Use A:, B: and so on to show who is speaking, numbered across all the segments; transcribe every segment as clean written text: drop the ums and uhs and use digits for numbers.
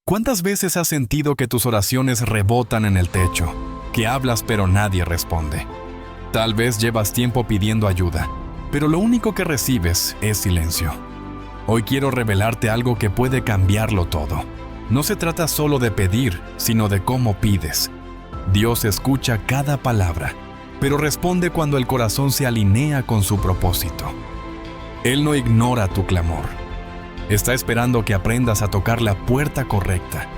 A: ¿Cuántas veces has sentido que tus oraciones rebotan en el techo, que hablas pero nadie responde? Tal vez llevas tiempo pidiendo ayuda, pero lo único que recibes es silencio. Hoy quiero revelarte algo que puede cambiarlo todo. No se trata solo de pedir, sino de cómo pides. Dios escucha cada palabra, pero responde cuando el corazón se alinea con su propósito. Él no ignora tu clamor. Está esperando que aprendas a tocar la puerta correcta.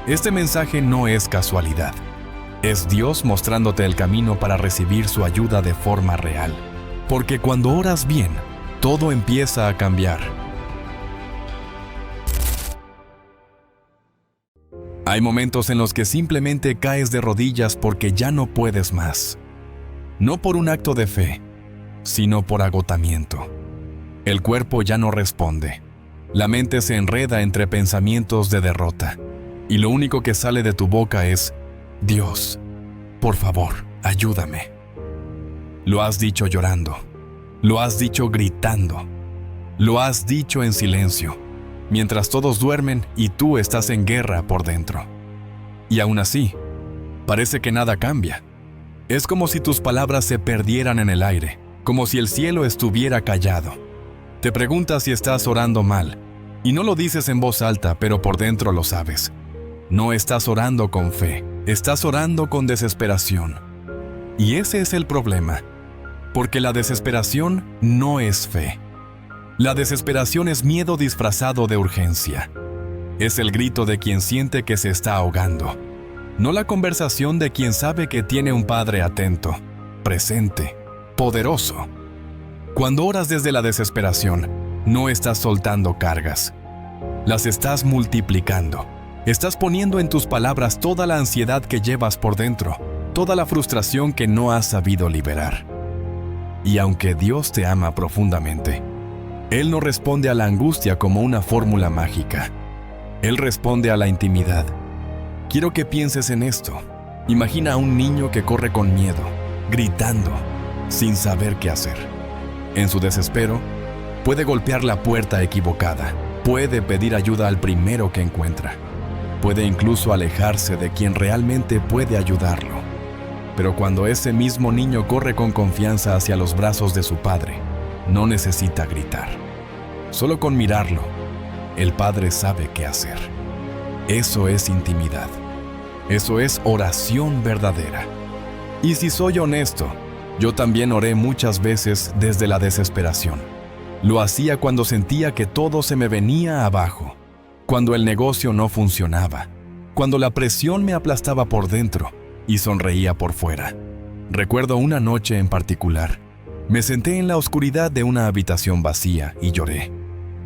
A: Este mensaje no es casualidad. Es Dios mostrándote el camino para recibir su ayuda de forma real. Porque cuando oras bien, todo empieza a cambiar. Hay momentos en los que simplemente caes de rodillas porque ya no puedes más. No por un acto de fe, sino por agotamiento. El cuerpo ya no responde. La mente se enreda entre pensamientos de derrota. Y lo único que sale de tu boca es: Dios, por favor, ayúdame. Lo has dicho llorando. Lo has dicho gritando. Lo has dicho en silencio, mientras todos duermen y tú estás en guerra por dentro. Y aún así, parece que nada cambia. Es como si tus palabras se perdieran en el aire, como si el cielo estuviera callado. Te preguntas si estás orando mal, y no lo dices en voz alta, pero por dentro lo sabes. No estás orando con fe, estás orando con desesperación. Y ese es el problema, porque la desesperación no es fe. La desesperación es miedo disfrazado de urgencia. Es el grito de quien siente que se está ahogando, no la conversación de quien sabe que tiene un Padre atento, presente, poderoso. Cuando oras desde la desesperación, no estás soltando cargas. Las estás multiplicando. Estás poniendo en tus palabras toda la ansiedad que llevas por dentro, toda la frustración que no has sabido liberar. Y aunque Dios te ama profundamente, Él no responde a la angustia como una fórmula mágica. Él responde a la intimidad. Quiero que pienses en esto. Imagina a un niño que corre con miedo, gritando, sin saber qué hacer. En su desespero, puede golpear la puerta equivocada, puede pedir ayuda al primero que encuentra, puede incluso alejarse de quien realmente puede ayudarlo. Pero cuando ese mismo niño corre con confianza hacia los brazos de su padre, no necesita gritar. Solo con mirarlo, el padre sabe qué hacer. Eso es intimidad. Eso es oración verdadera. Y si soy honesto, yo también oré muchas veces desde la desesperación. Lo hacía cuando sentía que todo se me venía abajo, cuando el negocio no funcionaba, cuando la presión me aplastaba por dentro y sonreía por fuera. Recuerdo una noche en particular. Me senté en la oscuridad de una habitación vacía y lloré.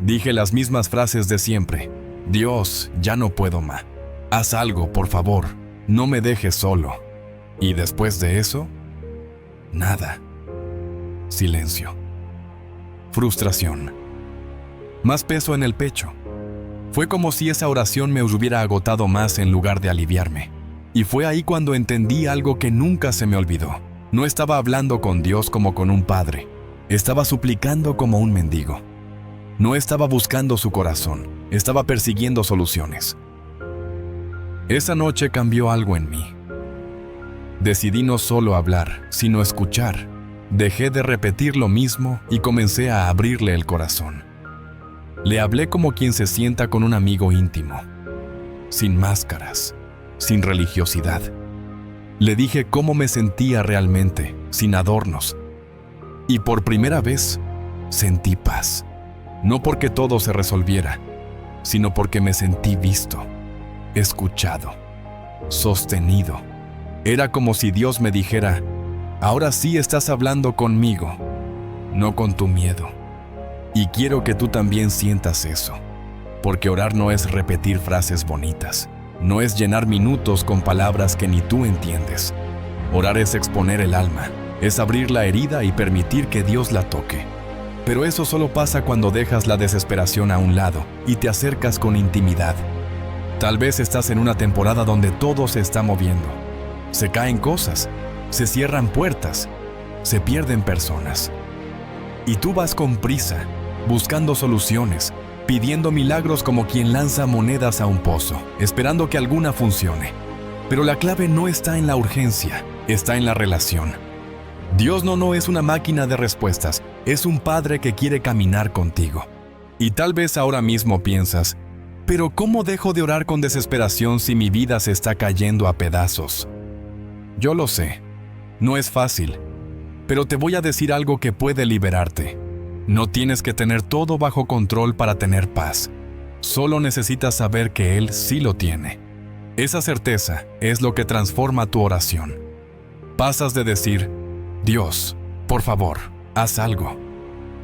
A: Dije las mismas frases de siempre. Dios, ya no puedo más. Haz algo, por favor. No me dejes solo. Y después de eso, nada. Silencio. Frustración. Más peso en el pecho. Fue como si esa oración me hubiera agotado más en lugar de aliviarme. Y fue ahí cuando entendí algo que nunca se me olvidó. No estaba hablando con Dios como con un padre. Estaba suplicando como un mendigo. No estaba buscando su corazón. Estaba persiguiendo soluciones. Esa noche cambió algo en mí. Decidí no solo hablar, sino escuchar. Dejé de repetir lo mismo y comencé a abrirle el corazón. Le hablé como quien se sienta con un amigo íntimo, sin máscaras, sin religiosidad. Le dije cómo me sentía realmente, sin adornos. Y por primera vez, sentí paz. No porque todo se resolviera, sino porque me sentí visto, escuchado, sostenido. Era como si Dios me dijera: ahora sí estás hablando conmigo, no con tu miedo. Y quiero que tú también sientas eso, porque orar no es repetir frases bonitas, no es llenar minutos con palabras que ni tú entiendes. Orar es exponer el alma, es abrir la herida y permitir que Dios la toque. Pero eso solo pasa cuando dejas la desesperación a un lado y te acercas con intimidad. Tal vez estás en una temporada donde todo se está moviendo. Se caen cosas, se cierran puertas, se pierden personas. Y tú vas con prisa, buscando soluciones, pidiendo milagros como quien lanza monedas a un pozo, esperando que alguna funcione. Pero la clave no está en la urgencia, está en la relación. Dios no es una máquina de respuestas, es un padre que quiere caminar contigo. Y tal vez ahora mismo piensas, pero ¿cómo dejo de orar con desesperación si mi vida se está cayendo a pedazos? Yo lo sé, no es fácil, pero te voy a decir algo que puede liberarte. No tienes que tener todo bajo control para tener paz. Solo necesitas saber que Él sí lo tiene. Esa certeza es lo que transforma tu oración. Pasas de decir, Dios, por favor, haz algo,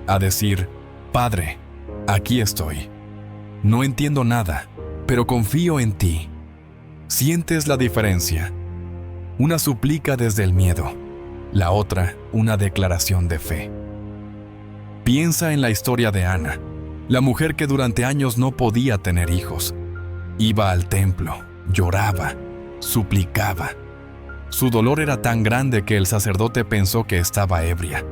A: a decir, Padre, aquí estoy. No entiendo nada, pero confío en ti. ¿Sientes la diferencia? Una súplica desde el miedo, la otra una declaración de fe. Piensa en la historia de Ana, la mujer que durante años no podía tener hijos. Iba al templo, lloraba, suplicaba. Su dolor era tan grande que el sacerdote pensó que estaba ebria.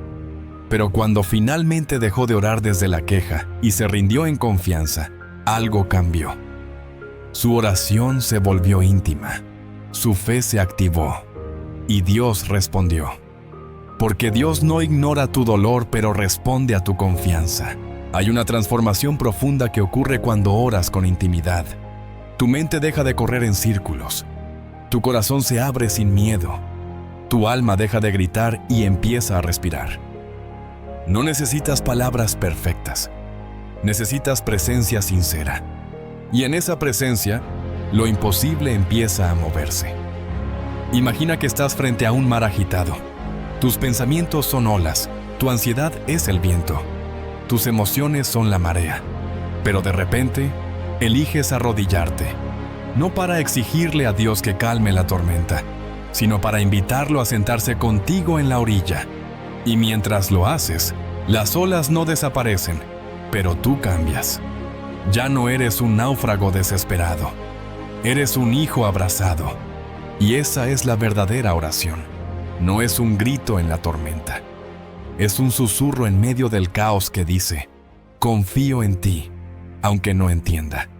A: Pero cuando finalmente dejó de orar desde la queja y se rindió en confianza, algo cambió. Su oración se volvió íntima, su fe se activó y Dios respondió. Porque Dios no ignora tu dolor, pero responde a tu confianza. Hay una transformación profunda que ocurre cuando oras con intimidad. Tu mente deja de correr en círculos. Tu corazón se abre sin miedo. Tu alma deja de gritar y empieza a respirar. No necesitas palabras perfectas. Necesitas presencia sincera. Y en esa presencia, lo imposible empieza a moverse. Imagina que estás frente a un mar agitado. Tus pensamientos son olas. Tu ansiedad es el viento. Tus emociones son la marea. Pero de repente, eliges arrodillarte. No para exigirle a Dios que calme la tormenta, sino para invitarlo a sentarse contigo en la orilla. Y mientras lo haces, las olas no desaparecen, pero tú cambias. Ya no eres un náufrago desesperado, eres un hijo abrazado. Y esa es la verdadera oración. No es un grito en la tormenta, es un susurro en medio del caos que dice, confío en ti, aunque no entienda.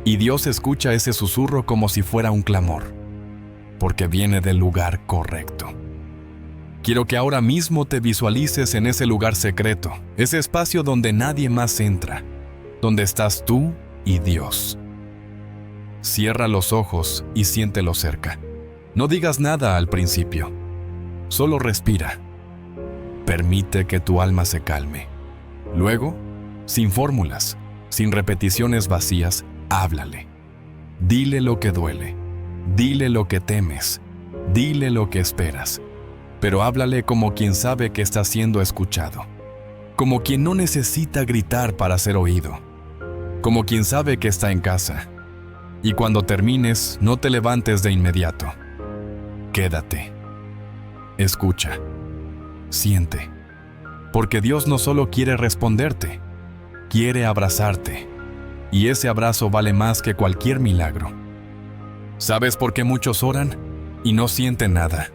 A: Y Dios escucha ese susurro como si fuera un clamor, porque viene del lugar correcto. Quiero que ahora mismo te visualices en ese lugar secreto, ese espacio donde nadie más entra, donde estás tú y Dios. Cierra los ojos y siéntelo cerca. No digas nada al principio, solo respira. Permite que tu alma se calme. Luego, sin fórmulas, sin repeticiones vacías, háblale. Dile lo que duele, dile lo que temes, dile lo que esperas. Pero háblale como quien sabe que está siendo escuchado, como quien no necesita gritar para ser oído, como quien sabe que está en casa. Y cuando termines, no te levantes de inmediato. Quédate. Escucha. Siente. Porque Dios no solo quiere responderte, quiere abrazarte. Y ese abrazo vale más que cualquier milagro. ¿Sabes por qué muchos oran y no sienten nada?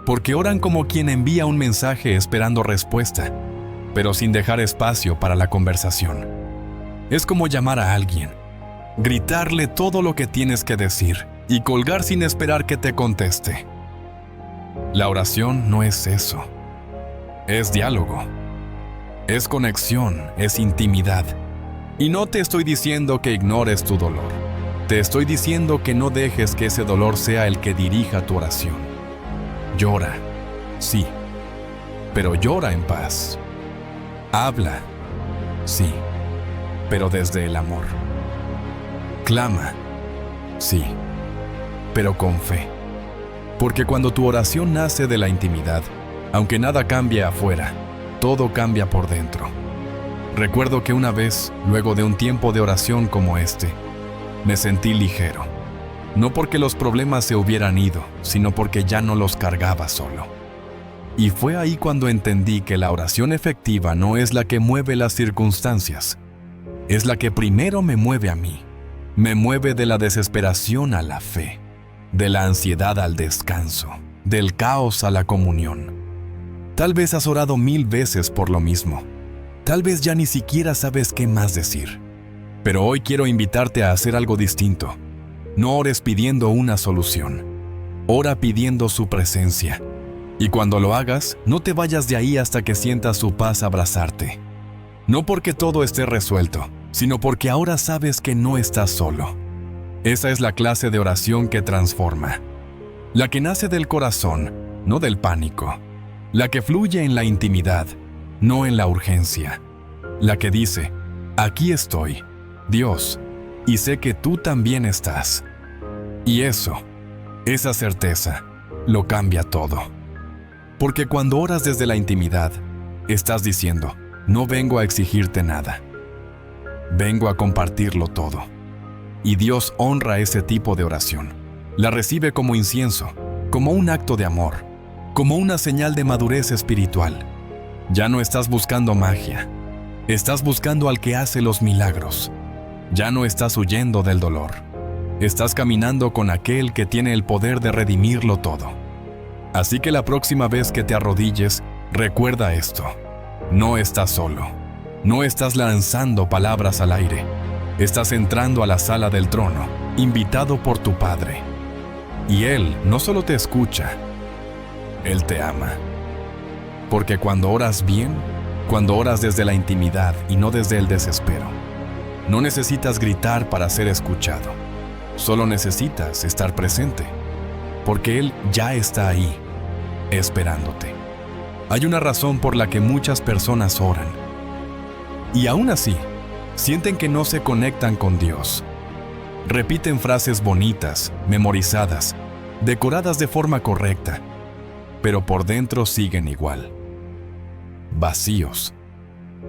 A: Porque oran como quien envía un mensaje esperando respuesta, pero sin dejar espacio para la conversación. Es como llamar a alguien, gritarle todo lo que tienes que decir y colgar sin esperar que te conteste. La oración no es eso. Es diálogo. Es conexión, es intimidad. Y no te estoy diciendo que ignores tu dolor. Te estoy diciendo que no dejes que ese dolor sea el que dirija tu oración. Llora, sí, pero llora en paz. Habla, sí, pero desde el amor. Clama, sí, pero con fe. Porque cuando tu oración nace de la intimidad, aunque nada cambie afuera, todo cambia por dentro. Recuerdo que una vez, luego de un tiempo de oración como este, me sentí ligero. No porque los problemas se hubieran ido, sino porque ya no los cargaba solo. Y fue ahí cuando entendí que la oración efectiva no es la que mueve las circunstancias, es la que primero me mueve a mí. Me mueve de la desesperación a la fe, de la ansiedad al descanso, del caos a la comunión. Tal vez has orado 1000 veces por lo mismo. Tal vez ya ni siquiera sabes qué más decir. Pero hoy quiero invitarte a hacer algo distinto. No ores pidiendo una solución. Ora pidiendo su presencia. Y cuando lo hagas, no te vayas de ahí hasta que sientas su paz abrazarte. No porque todo esté resuelto, sino porque ahora sabes que no estás solo. Esa es la clase de oración que transforma. La que nace del corazón, no del pánico. La que fluye en la intimidad, no en la urgencia. La que dice, aquí estoy, Dios, y sé que tú también estás. Y eso, esa certeza, lo cambia todo. Porque cuando oras desde la intimidad, estás diciendo, no vengo a exigirte nada. Vengo a compartirlo todo. Y Dios honra ese tipo de oración. La recibe como incienso, como un acto de amor, como una señal de madurez espiritual. Ya no estás buscando magia. Estás buscando al que hace los milagros. Ya no estás huyendo del dolor. Estás caminando con aquel que tiene el poder de redimirlo todo. Así que la próxima vez que te arrodilles, recuerda esto. No estás solo. No estás lanzando palabras al aire. Estás entrando a la sala del trono, invitado por tu Padre. Y Él no solo te escucha, Él te ama. Porque cuando oras bien, cuando oras desde la intimidad y no desde el desespero, no necesitas gritar para ser escuchado. Solo necesitas estar presente, porque Él ya está ahí, esperándote. Hay una razón por la que muchas personas oran. Y aún así, sienten que no se conectan con Dios. Repiten frases bonitas, memorizadas, decoradas de forma correcta, pero por dentro siguen igual. Vacíos.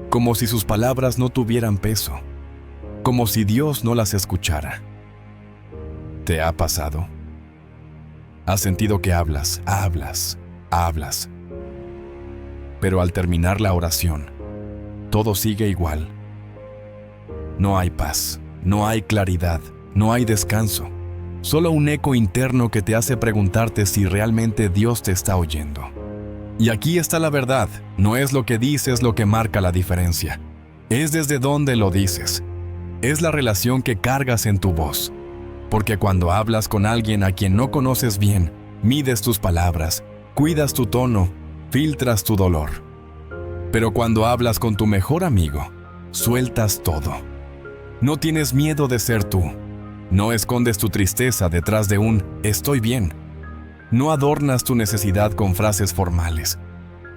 A: Como si sus palabras no tuvieran peso. Como si Dios no las escuchara. ¿Te ha pasado? ¿Has sentido que hablas, pero al terminar la oración, todo sigue igual? No hay paz, no hay claridad, no hay descanso. Solo un eco interno que te hace preguntarte si realmente Dios te está oyendo. Y aquí está la verdad, no es lo que dices lo que marca la diferencia. Es desde dónde lo dices. Es la relación que cargas en tu voz. Porque cuando hablas con alguien a quien no conoces bien, mides tus palabras, cuidas tu tono, filtras tu dolor. Pero cuando hablas con tu mejor amigo, sueltas todo. No tienes miedo de ser tú. No escondes tu tristeza detrás de un «estoy bien». No adornas tu necesidad con frases formales.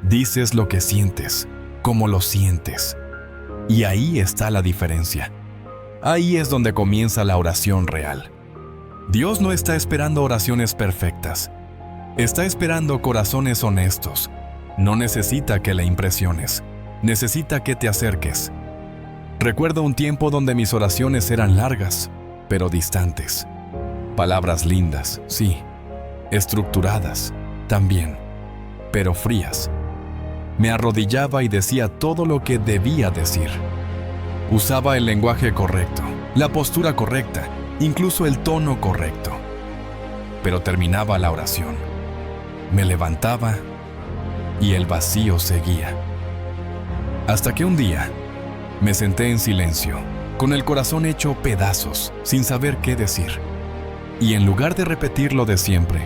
A: Dices lo que sientes, como lo sientes. Y ahí está la diferencia. Ahí es donde comienza la oración real. Dios no está esperando oraciones perfectas. Está esperando corazones honestos. No necesita que le impresiones. Necesita que te acerques. Recuerdo un tiempo donde mis oraciones eran largas, pero distantes. Palabras lindas, sí. Estructuradas, también. Pero frías. Me arrodillaba y decía todo lo que debía decir. Usaba el lenguaje correcto, la postura correcta, incluso el tono correcto. Pero terminaba la oración. Me levantaba y el vacío seguía. Hasta que un día me senté en silencio, con el corazón hecho pedazos, sin saber qué decir. Y en lugar de repetir lo de siempre,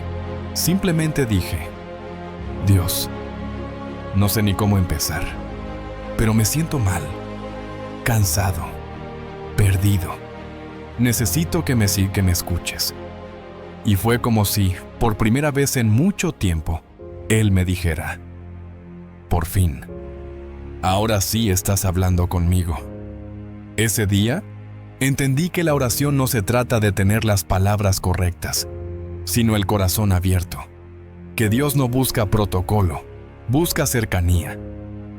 A: simplemente dije, Dios, no sé ni cómo empezar, pero me siento mal, cansado, perdido. Necesito que me escuches. Y fue como si, por primera vez en mucho tiempo, Él me dijera, por fin, ahora sí estás hablando conmigo. Ese día, entendí que la oración no se trata de tener las palabras correctas, sino el corazón abierto. Que Dios no busca protocolo, busca cercanía.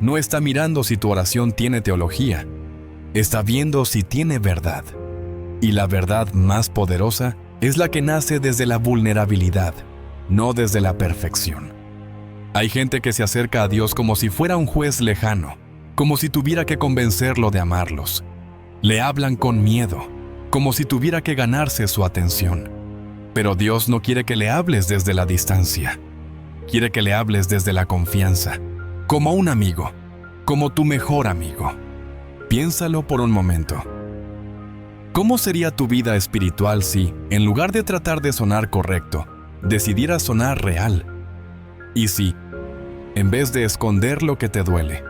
A: No está mirando si tu oración tiene teología, está viendo si tiene verdad. Y la verdad más poderosa es la que nace desde la vulnerabilidad, no desde la perfección. Hay gente que se acerca a Dios como si fuera un juez lejano, como si tuviera que convencerlo de amarlos. Le hablan con miedo, como si tuviera que ganarse su atención. Pero Dios no quiere que le hables desde la distancia. Quiere que le hables desde la confianza, como un amigo, como tu mejor amigo. Piénsalo por un momento. ¿Cómo sería tu vida espiritual si, en lugar de tratar de sonar correcto, decidieras sonar real? Y si, en vez de esconder lo que te duele,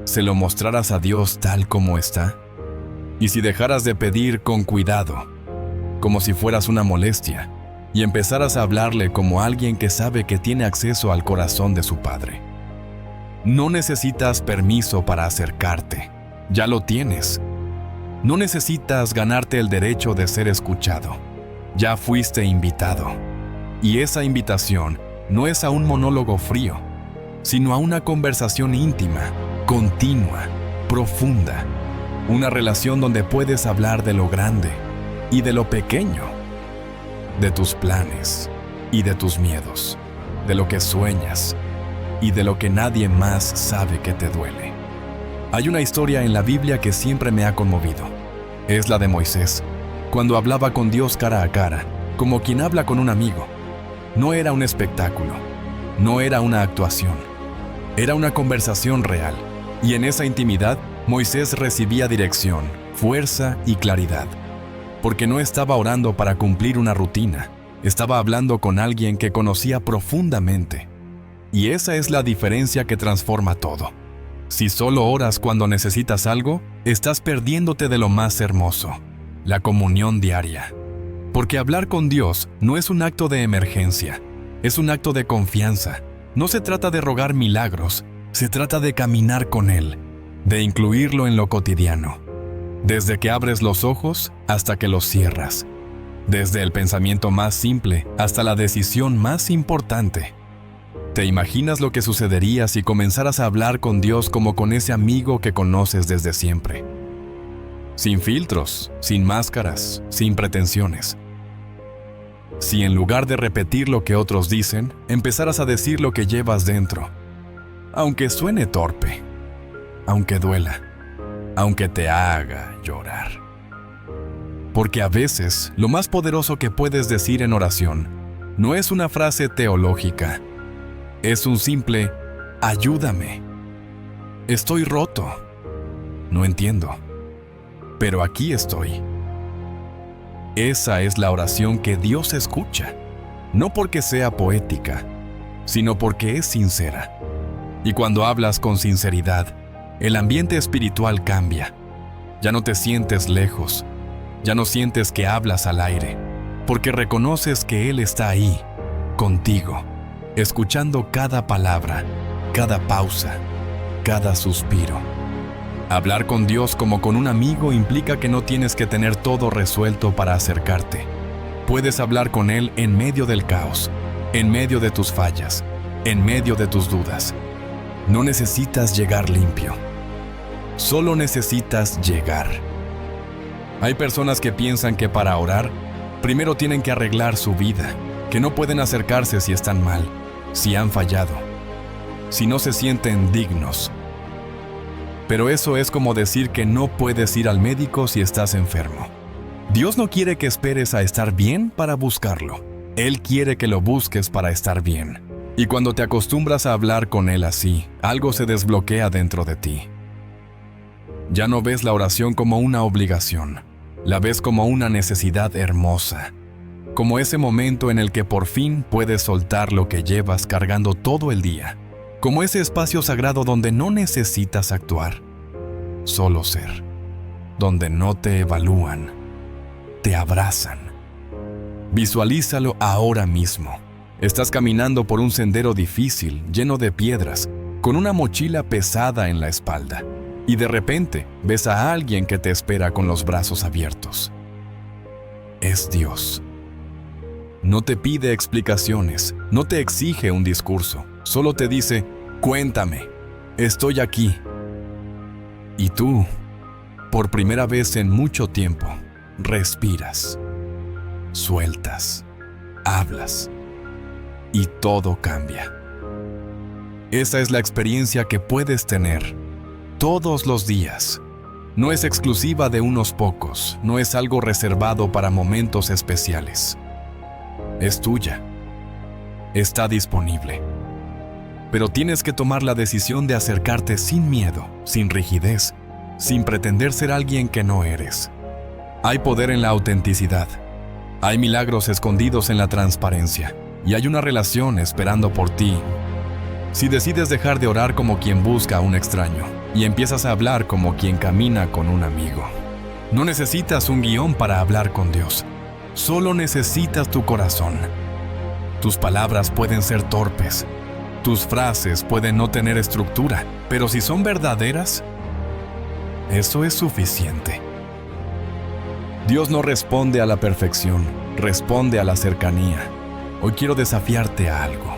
A: se lo mostraras a Dios tal como está? Y si dejaras de pedir con cuidado, como si fueras una molestia, y empezaras a hablarle como alguien que sabe que tiene acceso al corazón de su Padre. No necesitas permiso para acercarte, ya lo tienes. No necesitas ganarte el derecho de ser escuchado, ya fuiste invitado. Y esa invitación no es a un monólogo frío, sino a una conversación íntima, continua, profunda. Una relación donde puedes hablar de lo grande y de lo pequeño, de tus planes y de tus miedos, de lo que sueñas y de lo que nadie más sabe que te duele. Hay una historia en la Biblia que siempre me ha conmovido. Es la de Moisés, cuando hablaba con Dios cara a cara, como quien habla con un amigo. No era un espectáculo, no era una actuación, era una conversación real. Y en esa intimidad, Moisés recibía dirección, fuerza y claridad. Porque no estaba orando para cumplir una rutina, estaba hablando con alguien que conocía profundamente. Y esa es la diferencia que transforma todo. Si solo oras cuando necesitas algo, estás perdiéndote de lo más hermoso, la comunión diaria. Porque hablar con Dios no es un acto de emergencia, es un acto de confianza. No se trata de rogar milagros, se trata de caminar con Él, de incluirlo en lo cotidiano. Desde que abres los ojos hasta que los cierras. Desde el pensamiento más simple hasta la decisión más importante. ¿Te imaginas lo que sucedería si comenzaras a hablar con Dios como con ese amigo que conoces desde siempre? Sin filtros, sin máscaras, sin pretensiones. Si en lugar de repetir lo que otros dicen, empezaras a decir lo que llevas dentro, aunque suene torpe, aunque duela, aunque te haga llorar. Porque a veces, lo más poderoso que puedes decir en oración no es una frase teológica, es un simple ayúdame. Estoy roto. No entiendo. Pero aquí estoy. Esa es la oración que Dios escucha, no porque sea poética, sino porque es sincera. Y cuando hablas con sinceridad, el ambiente espiritual cambia. Ya no te sientes lejos, ya no sientes que hablas al aire, porque reconoces que Él está ahí, contigo, escuchando cada palabra, cada pausa, cada suspiro. Hablar con Dios como con un amigo implica que no tienes que tener todo resuelto para acercarte. Puedes hablar con Él en medio del caos, en medio de tus fallas, en medio de tus dudas. No necesitas llegar limpio. Solo necesitas llegar. Hay personas que piensan que para orar, primero tienen que arreglar su vida, que no pueden acercarse si están mal, si han fallado, si no se sienten dignos. Pero eso es como decir que no puedes ir al médico si estás enfermo. Dios no quiere que esperes a estar bien para buscarlo. Él quiere que lo busques para estar bien. Y cuando te acostumbras a hablar con Él así, algo se desbloquea dentro de ti. Ya no ves la oración como una obligación, la ves como una necesidad hermosa, como ese momento en el que por fin puedes soltar lo que llevas cargando todo el día, como ese espacio sagrado donde no necesitas actuar, solo ser, donde no te evalúan, te abrazan. Visualízalo ahora mismo. Estás caminando por un sendero difícil, lleno de piedras, con una mochila pesada en la espalda, y de repente ves a alguien que te espera con los brazos abiertos. Es Dios. No te pide explicaciones, no te exige un discurso, solo te dice, cuéntame, estoy aquí. Y tú, por primera vez en mucho tiempo, respiras, sueltas, hablas, y todo cambia. Esa es la experiencia que puedes tener todos los días. No es exclusiva de unos pocos, no es algo reservado para momentos especiales. Es tuya. Está disponible. Pero tienes que tomar la decisión de acercarte sin miedo, sin rigidez, sin pretender ser alguien que no eres. Hay poder en la autenticidad. Hay milagros escondidos en la transparencia. Y hay una relación esperando por ti. Si decides dejar de orar como quien busca a un extraño y empiezas a hablar como quien camina con un amigo. No necesitas un guión para hablar con Dios. Solo necesitas tu corazón. Tus palabras pueden ser torpes. Tus frases pueden no tener estructura, pero si son verdaderas, eso es suficiente. Dios no responde a la perfección, responde a la cercanía. Hoy quiero desafiarte a algo.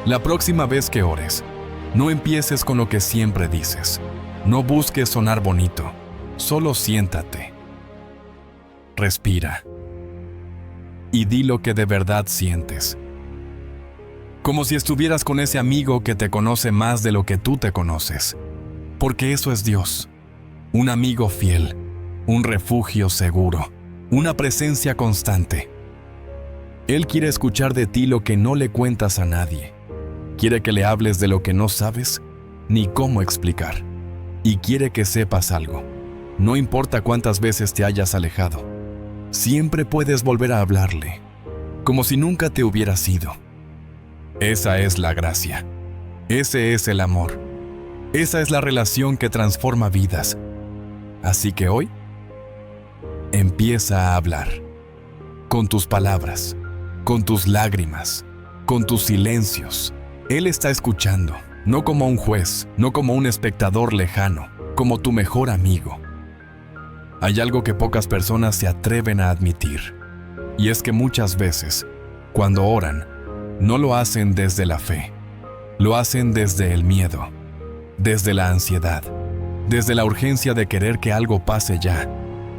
A: La próxima vez que ores, no empieces con lo que siempre dices. No busques sonar bonito, solo siéntate. Respira. Y di lo que de verdad sientes. Como si estuvieras con ese amigo que te conoce más de lo que tú te conoces. Porque eso es Dios. Un amigo fiel, un refugio seguro, una presencia constante. Él quiere escuchar de ti lo que no le cuentas a nadie. Quiere que le hables de lo que no sabes ni cómo explicar. Y quiere que sepas algo. No importa cuántas veces te hayas alejado. Siempre puedes volver a hablarle, como si nunca te hubieras ido. Esa es la gracia. Ese es el amor. Esa es la relación que transforma vidas. Así que hoy, empieza a hablar. Con tus palabras, con tus lágrimas, con tus silencios. Él está escuchando, no como un juez, no como un espectador lejano, como tu mejor amigo. Hay algo que pocas personas se atreven a admitir, y es que muchas veces, cuando oran, no lo hacen desde la fe, lo hacen desde el miedo, desde la ansiedad, desde la urgencia de querer que algo pase ya,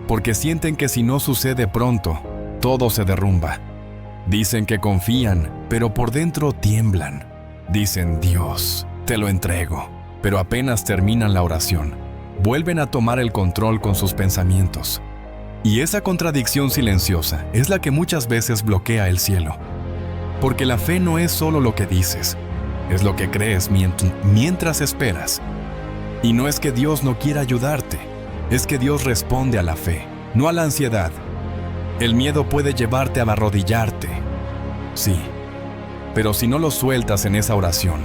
A: porque sienten que si no sucede pronto, todo se derrumba. Dicen que confían, pero por dentro tiemblan. Dicen, Dios, te lo entrego, pero apenas terminan la oración, vuelven a tomar el control con sus pensamientos. Y esa contradicción silenciosa es la que muchas veces bloquea el cielo. Porque la fe no es solo lo que dices, es lo que crees mientras esperas. Y no es que Dios no quiera ayudarte, es que Dios responde a la fe, no a la ansiedad. El miedo puede llevarte a arrodillarte, sí, pero si no lo sueltas en esa oración,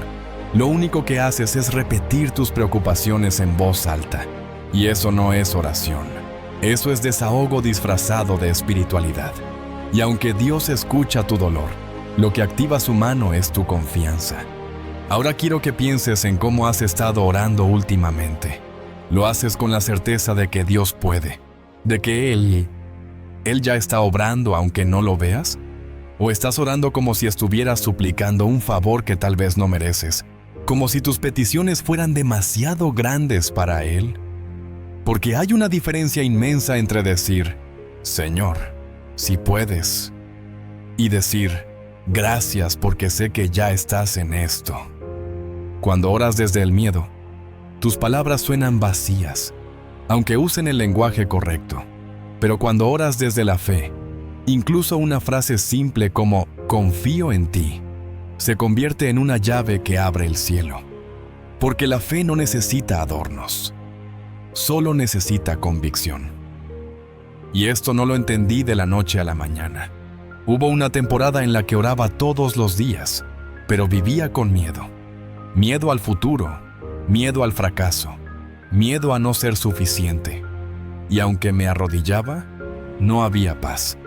A: lo único que haces es repetir tus preocupaciones en voz alta. Y eso no es oración, eso es desahogo disfrazado de espiritualidad. Y aunque Dios escucha tu dolor, lo que activa su mano es tu confianza. Ahora quiero que pienses en cómo has estado orando últimamente. ¿Lo haces con la certeza de que Dios puede? ¿De que Él ya está obrando aunque no lo veas? ¿O estás orando como si estuvieras suplicando un favor que tal vez no mereces? Como si tus peticiones fueran demasiado grandes para Él. Porque hay una diferencia inmensa entre decir, Señor, si puedes, y decir, gracias porque sé que ya estás en esto. Cuando oras desde el miedo, tus palabras suenan vacías, aunque usen el lenguaje correcto. Pero cuando oras desde la fe, incluso una frase simple como confío en ti, se convierte en una llave que abre el cielo. Porque la fe no necesita adornos, solo necesita convicción. Y esto no lo entendí de la noche a la mañana. Hubo una temporada en la que oraba todos los días, pero vivía con miedo. Miedo al futuro, miedo al fracaso, miedo a no ser suficiente. Y aunque me arrodillaba, no había paz.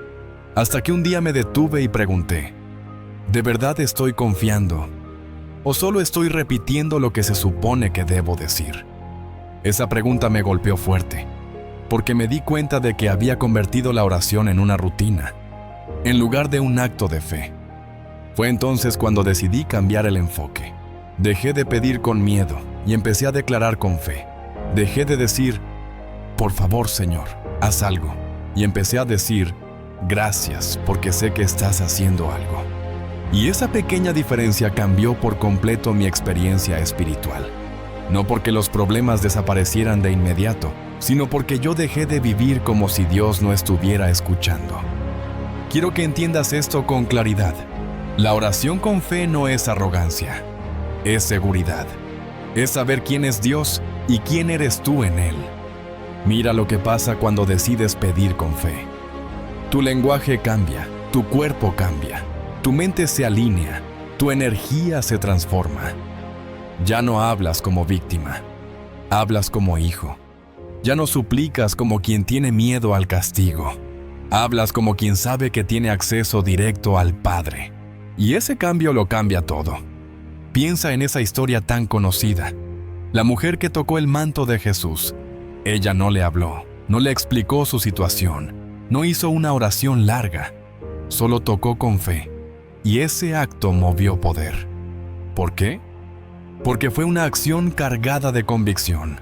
A: Hasta que un día me detuve y pregunté, ¿de verdad estoy confiando? ¿O solo estoy repitiendo lo que se supone que debo decir? Esa pregunta me golpeó fuerte, porque me di cuenta de que había convertido la oración en una rutina, en lugar de un acto de fe. Fue entonces cuando decidí cambiar el enfoque. Dejé de pedir con miedo y empecé a declarar con fe. Dejé de decir, por favor, Señor, haz algo. Y empecé a decir, gracias porque sé que estás haciendo algo. Y esa pequeña diferencia cambió por completo mi experiencia espiritual. No porque los problemas desaparecieran de inmediato, sino porque yo dejé de vivir como si Dios no estuviera escuchando. Quiero que entiendas esto con claridad. La oración con fe no es arrogancia, es seguridad. Es saber quién es Dios y quién eres tú en Él. Mira lo que pasa cuando decides pedir con fe. Tu lenguaje cambia, tu cuerpo cambia, tu mente se alinea, tu energía se transforma. Ya no hablas como víctima, hablas como hijo. Ya no suplicas como quien tiene miedo al castigo. Hablas como quien sabe que tiene acceso directo al Padre. Y ese cambio lo cambia todo. Piensa en esa historia tan conocida. La mujer que tocó el manto de Jesús. Ella no le habló, no le explicó su situación, no hizo una oración larga. Solo tocó con fe. Y ese acto movió poder. ¿Por qué? Porque fue una acción cargada de convicción.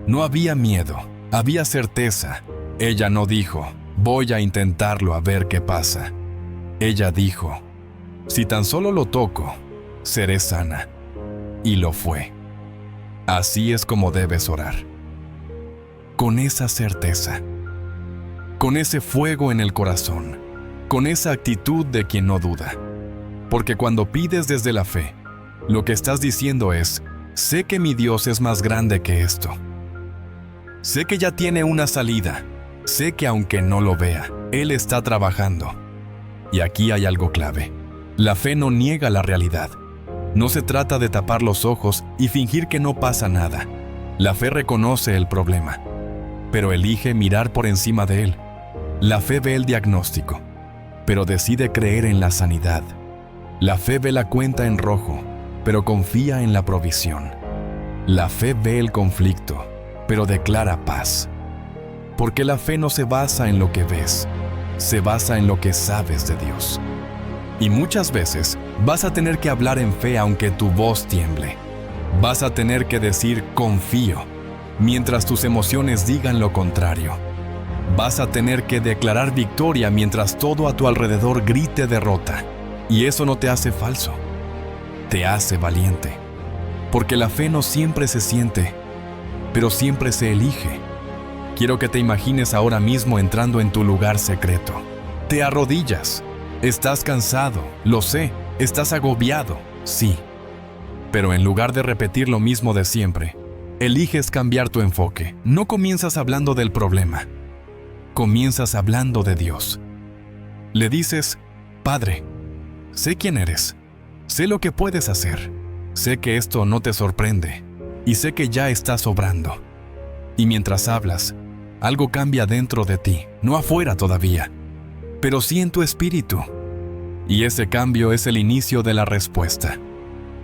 A: No había miedo, había certeza. Ella no dijo, voy a intentarlo a ver qué pasa. Ella dijo, si tan solo lo toco, seré sana. Y lo fue. Así es como debes orar. Con esa certeza, con ese fuego en el corazón, con esa actitud de quien no duda. Porque cuando pides desde la fe, lo que estás diciendo es, sé que mi Dios es más grande que esto. Sé que ya tiene una salida. Sé que aunque no lo vea, Él está trabajando. Y aquí hay algo clave. La fe no niega la realidad. No se trata de tapar los ojos y fingir que no pasa nada. La fe reconoce el problema, pero elige mirar por encima de él. La fe ve el diagnóstico, pero decide creer en la sanidad. La fe ve la cuenta en rojo, pero confía en la provisión. La fe ve el conflicto, pero declara paz. Porque la fe no se basa en lo que ves, se basa en lo que sabes de Dios. Y muchas veces vas a tener que hablar en fe aunque tu voz tiemble. Vas a tener que decir confío, mientras tus emociones digan lo contrario. Vas a tener que declarar victoria mientras todo a tu alrededor grite derrota. Y eso no te hace falso, te hace valiente. Porque la fe no siempre se siente, pero siempre se elige. Quiero que te imagines ahora mismo entrando en tu lugar secreto. Te arrodillas. Estás cansado, lo sé. Estás agobiado, sí. Pero en lugar de repetir lo mismo de siempre, eliges cambiar tu enfoque. No comienzas hablando del problema. Comienzas hablando de Dios. Le dices, Padre, sé quién eres. Sé lo que puedes hacer. Sé que esto no te sorprende. Y sé que ya estás obrando. Y mientras hablas, algo cambia dentro de ti, no afuera todavía, pero sí en tu espíritu. Y ese cambio es el inicio de la respuesta.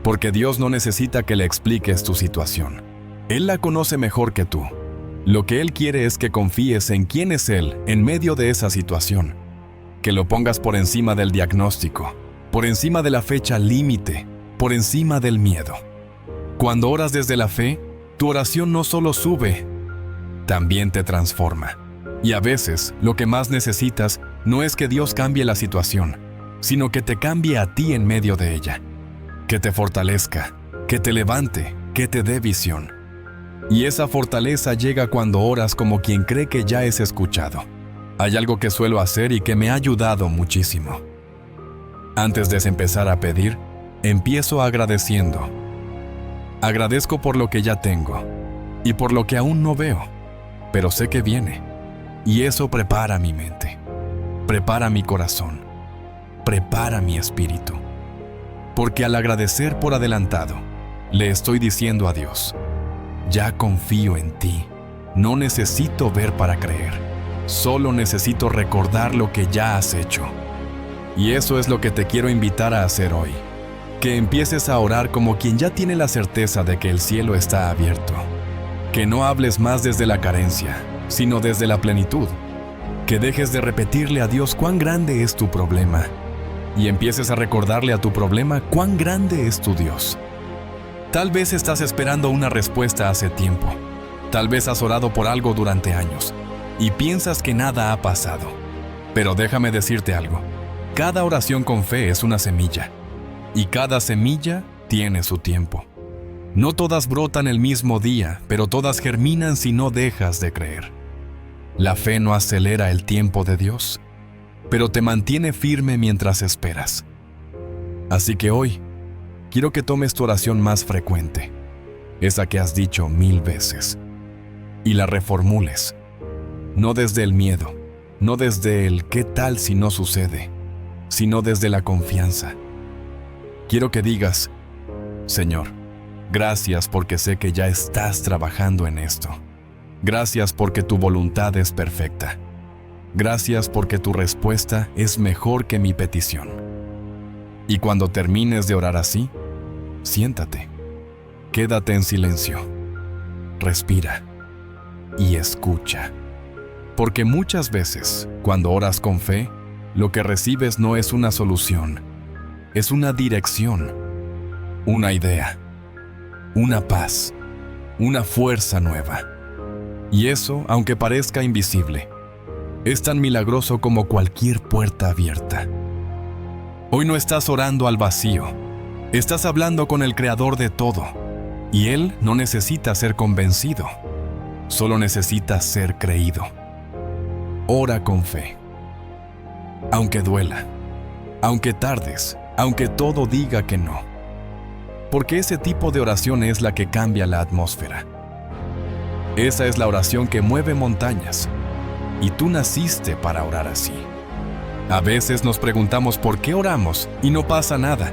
A: Porque Dios no necesita que le expliques tu situación. Él la conoce mejor que tú. Lo que Él quiere es que confíes en quién es Él en medio de esa situación. Que lo pongas por encima del diagnóstico, por encima de la fecha límite, por encima del miedo. Cuando oras desde la fe, tu oración no solo sube, también te transforma. Y a veces, lo que más necesitas no es que Dios cambie la situación, sino que te cambie a ti en medio de ella. Que te fortalezca, que te levante, que te dé visión. Y esa fortaleza llega cuando oras como quien cree que ya es escuchado. Hay algo que suelo hacer y que me ha ayudado muchísimo. Antes de empezar a pedir, empiezo agradeciendo. Agradezco por lo que ya tengo y por lo que aún no veo, pero sé que viene. Y eso prepara mi mente, prepara mi corazón, prepara mi espíritu. Porque al agradecer por adelantado, le estoy diciendo a Dios, ya confío en ti, no necesito ver para creer, solo necesito recordar lo que ya has hecho. Y eso es lo que te quiero invitar a hacer hoy, que empieces a orar como quien ya tiene la certeza de que el cielo está abierto, que no hables más desde la carencia, sino desde la plenitud, que dejes de repetirle a Dios cuán grande es tu problema y empieces a recordarle a tu problema cuán grande es tu Dios. Tal vez estás esperando una respuesta hace tiempo, tal vez has orado por algo durante años y piensas que nada ha pasado, pero déjame decirte algo, cada oración con fe es una semilla y cada semilla tiene su tiempo. No todas brotan el mismo día, pero todas germinan si no dejas de creer. La fe no acelera el tiempo de Dios, pero te mantiene firme mientras esperas. Así que hoy, quiero que tomes tu oración más frecuente, esa que has dicho 1000 veces. y la reformules. No desde el miedo, no desde el ¿qué tal si no sucede?, sino desde la confianza. Quiero que digas: Señor, gracias porque sé que ya estás trabajando en esto. Gracias porque tu voluntad es perfecta. Gracias porque tu respuesta es mejor que mi petición. Y cuando termines de orar así, siéntate, quédate en silencio, respira y escucha. Porque muchas veces, cuando oras con fe, lo que recibes no es una solución, es una dirección, una idea, una paz, una fuerza nueva. Y eso, aunque parezca invisible, es tan milagroso como cualquier puerta abierta. Hoy no estás orando al vacío, estás hablando con el Creador de todo, y Él no necesita ser convencido, solo necesita ser creído. Ora con fe. Aunque duela, aunque tardes, aunque todo diga que no. Porque ese tipo de oración es la que cambia la atmósfera. Esa es la oración que mueve montañas. Y tú naciste para orar así. A veces nos preguntamos por qué oramos y no pasa nada.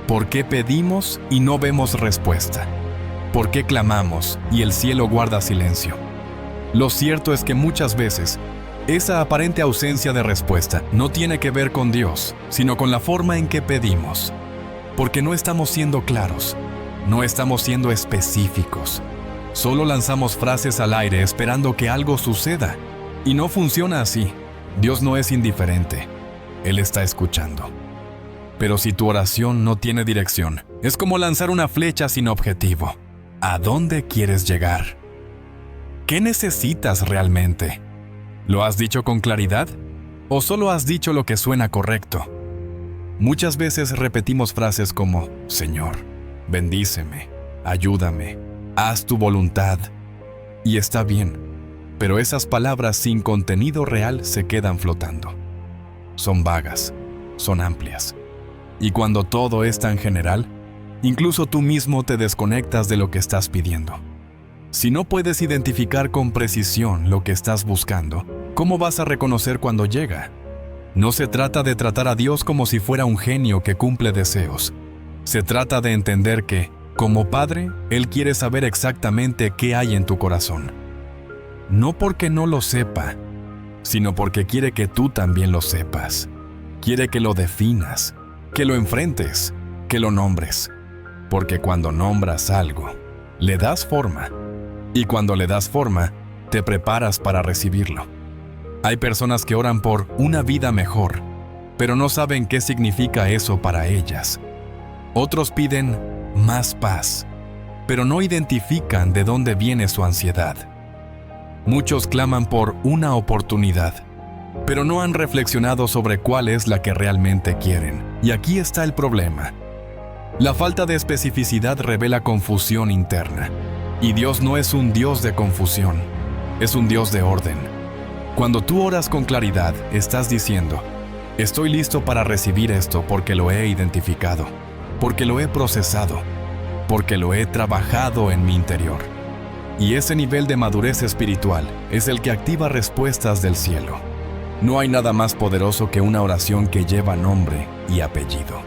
A: ¿Por qué pedimos y no vemos respuesta? ¿Por qué clamamos y el cielo guarda silencio? Lo cierto es que muchas veces esa aparente ausencia de respuesta no tiene que ver con Dios, sino con la forma en que pedimos. Porque no estamos siendo claros, no estamos siendo específicos. Solo lanzamos frases al aire esperando que algo suceda. Y no funciona así. Dios no es indiferente. Él está escuchando. Pero si tu oración no tiene dirección, es como lanzar una flecha sin objetivo. ¿A dónde quieres llegar? ¿Qué necesitas realmente? ¿Lo has dicho con claridad? ¿O solo has dicho lo que suena correcto? Muchas veces repetimos frases como: Señor, bendíceme, ayúdame, haz tu voluntad. Y está bien, pero esas palabras sin contenido real se quedan flotando. Son vagas, son amplias. Y cuando todo es tan general, incluso tú mismo te desconectas de lo que estás pidiendo. Si no puedes identificar con precisión lo que estás buscando, ¿cómo vas a reconocer cuando llega? No se trata de tratar a Dios como si fuera un genio que cumple deseos. Se trata de entender que, como Padre, Él quiere saber exactamente qué hay en tu corazón. No porque no lo sepa, sino porque quiere que tú también lo sepas. Quiere que lo definas, que lo enfrentes, que lo nombres. Porque cuando nombras algo, le das forma. Y cuando le das forma, te preparas para recibirlo. Hay personas que oran por una vida mejor, pero no saben qué significa eso para ellas. Otros piden más paz, pero no identifican de dónde viene su ansiedad. Muchos claman por una oportunidad, pero no han reflexionado sobre cuál es la que realmente quieren. Y aquí está el problema. La falta de especificidad revela confusión interna. Y Dios no es un Dios de confusión, es un Dios de orden. Cuando tú oras con claridad, estás diciendo: estoy listo para recibir esto porque lo he identificado, porque lo he procesado, porque lo he trabajado en mi interior. Y ese nivel de madurez espiritual es el que activa respuestas del cielo. No hay nada más poderoso que una oración que lleva nombre y apellido,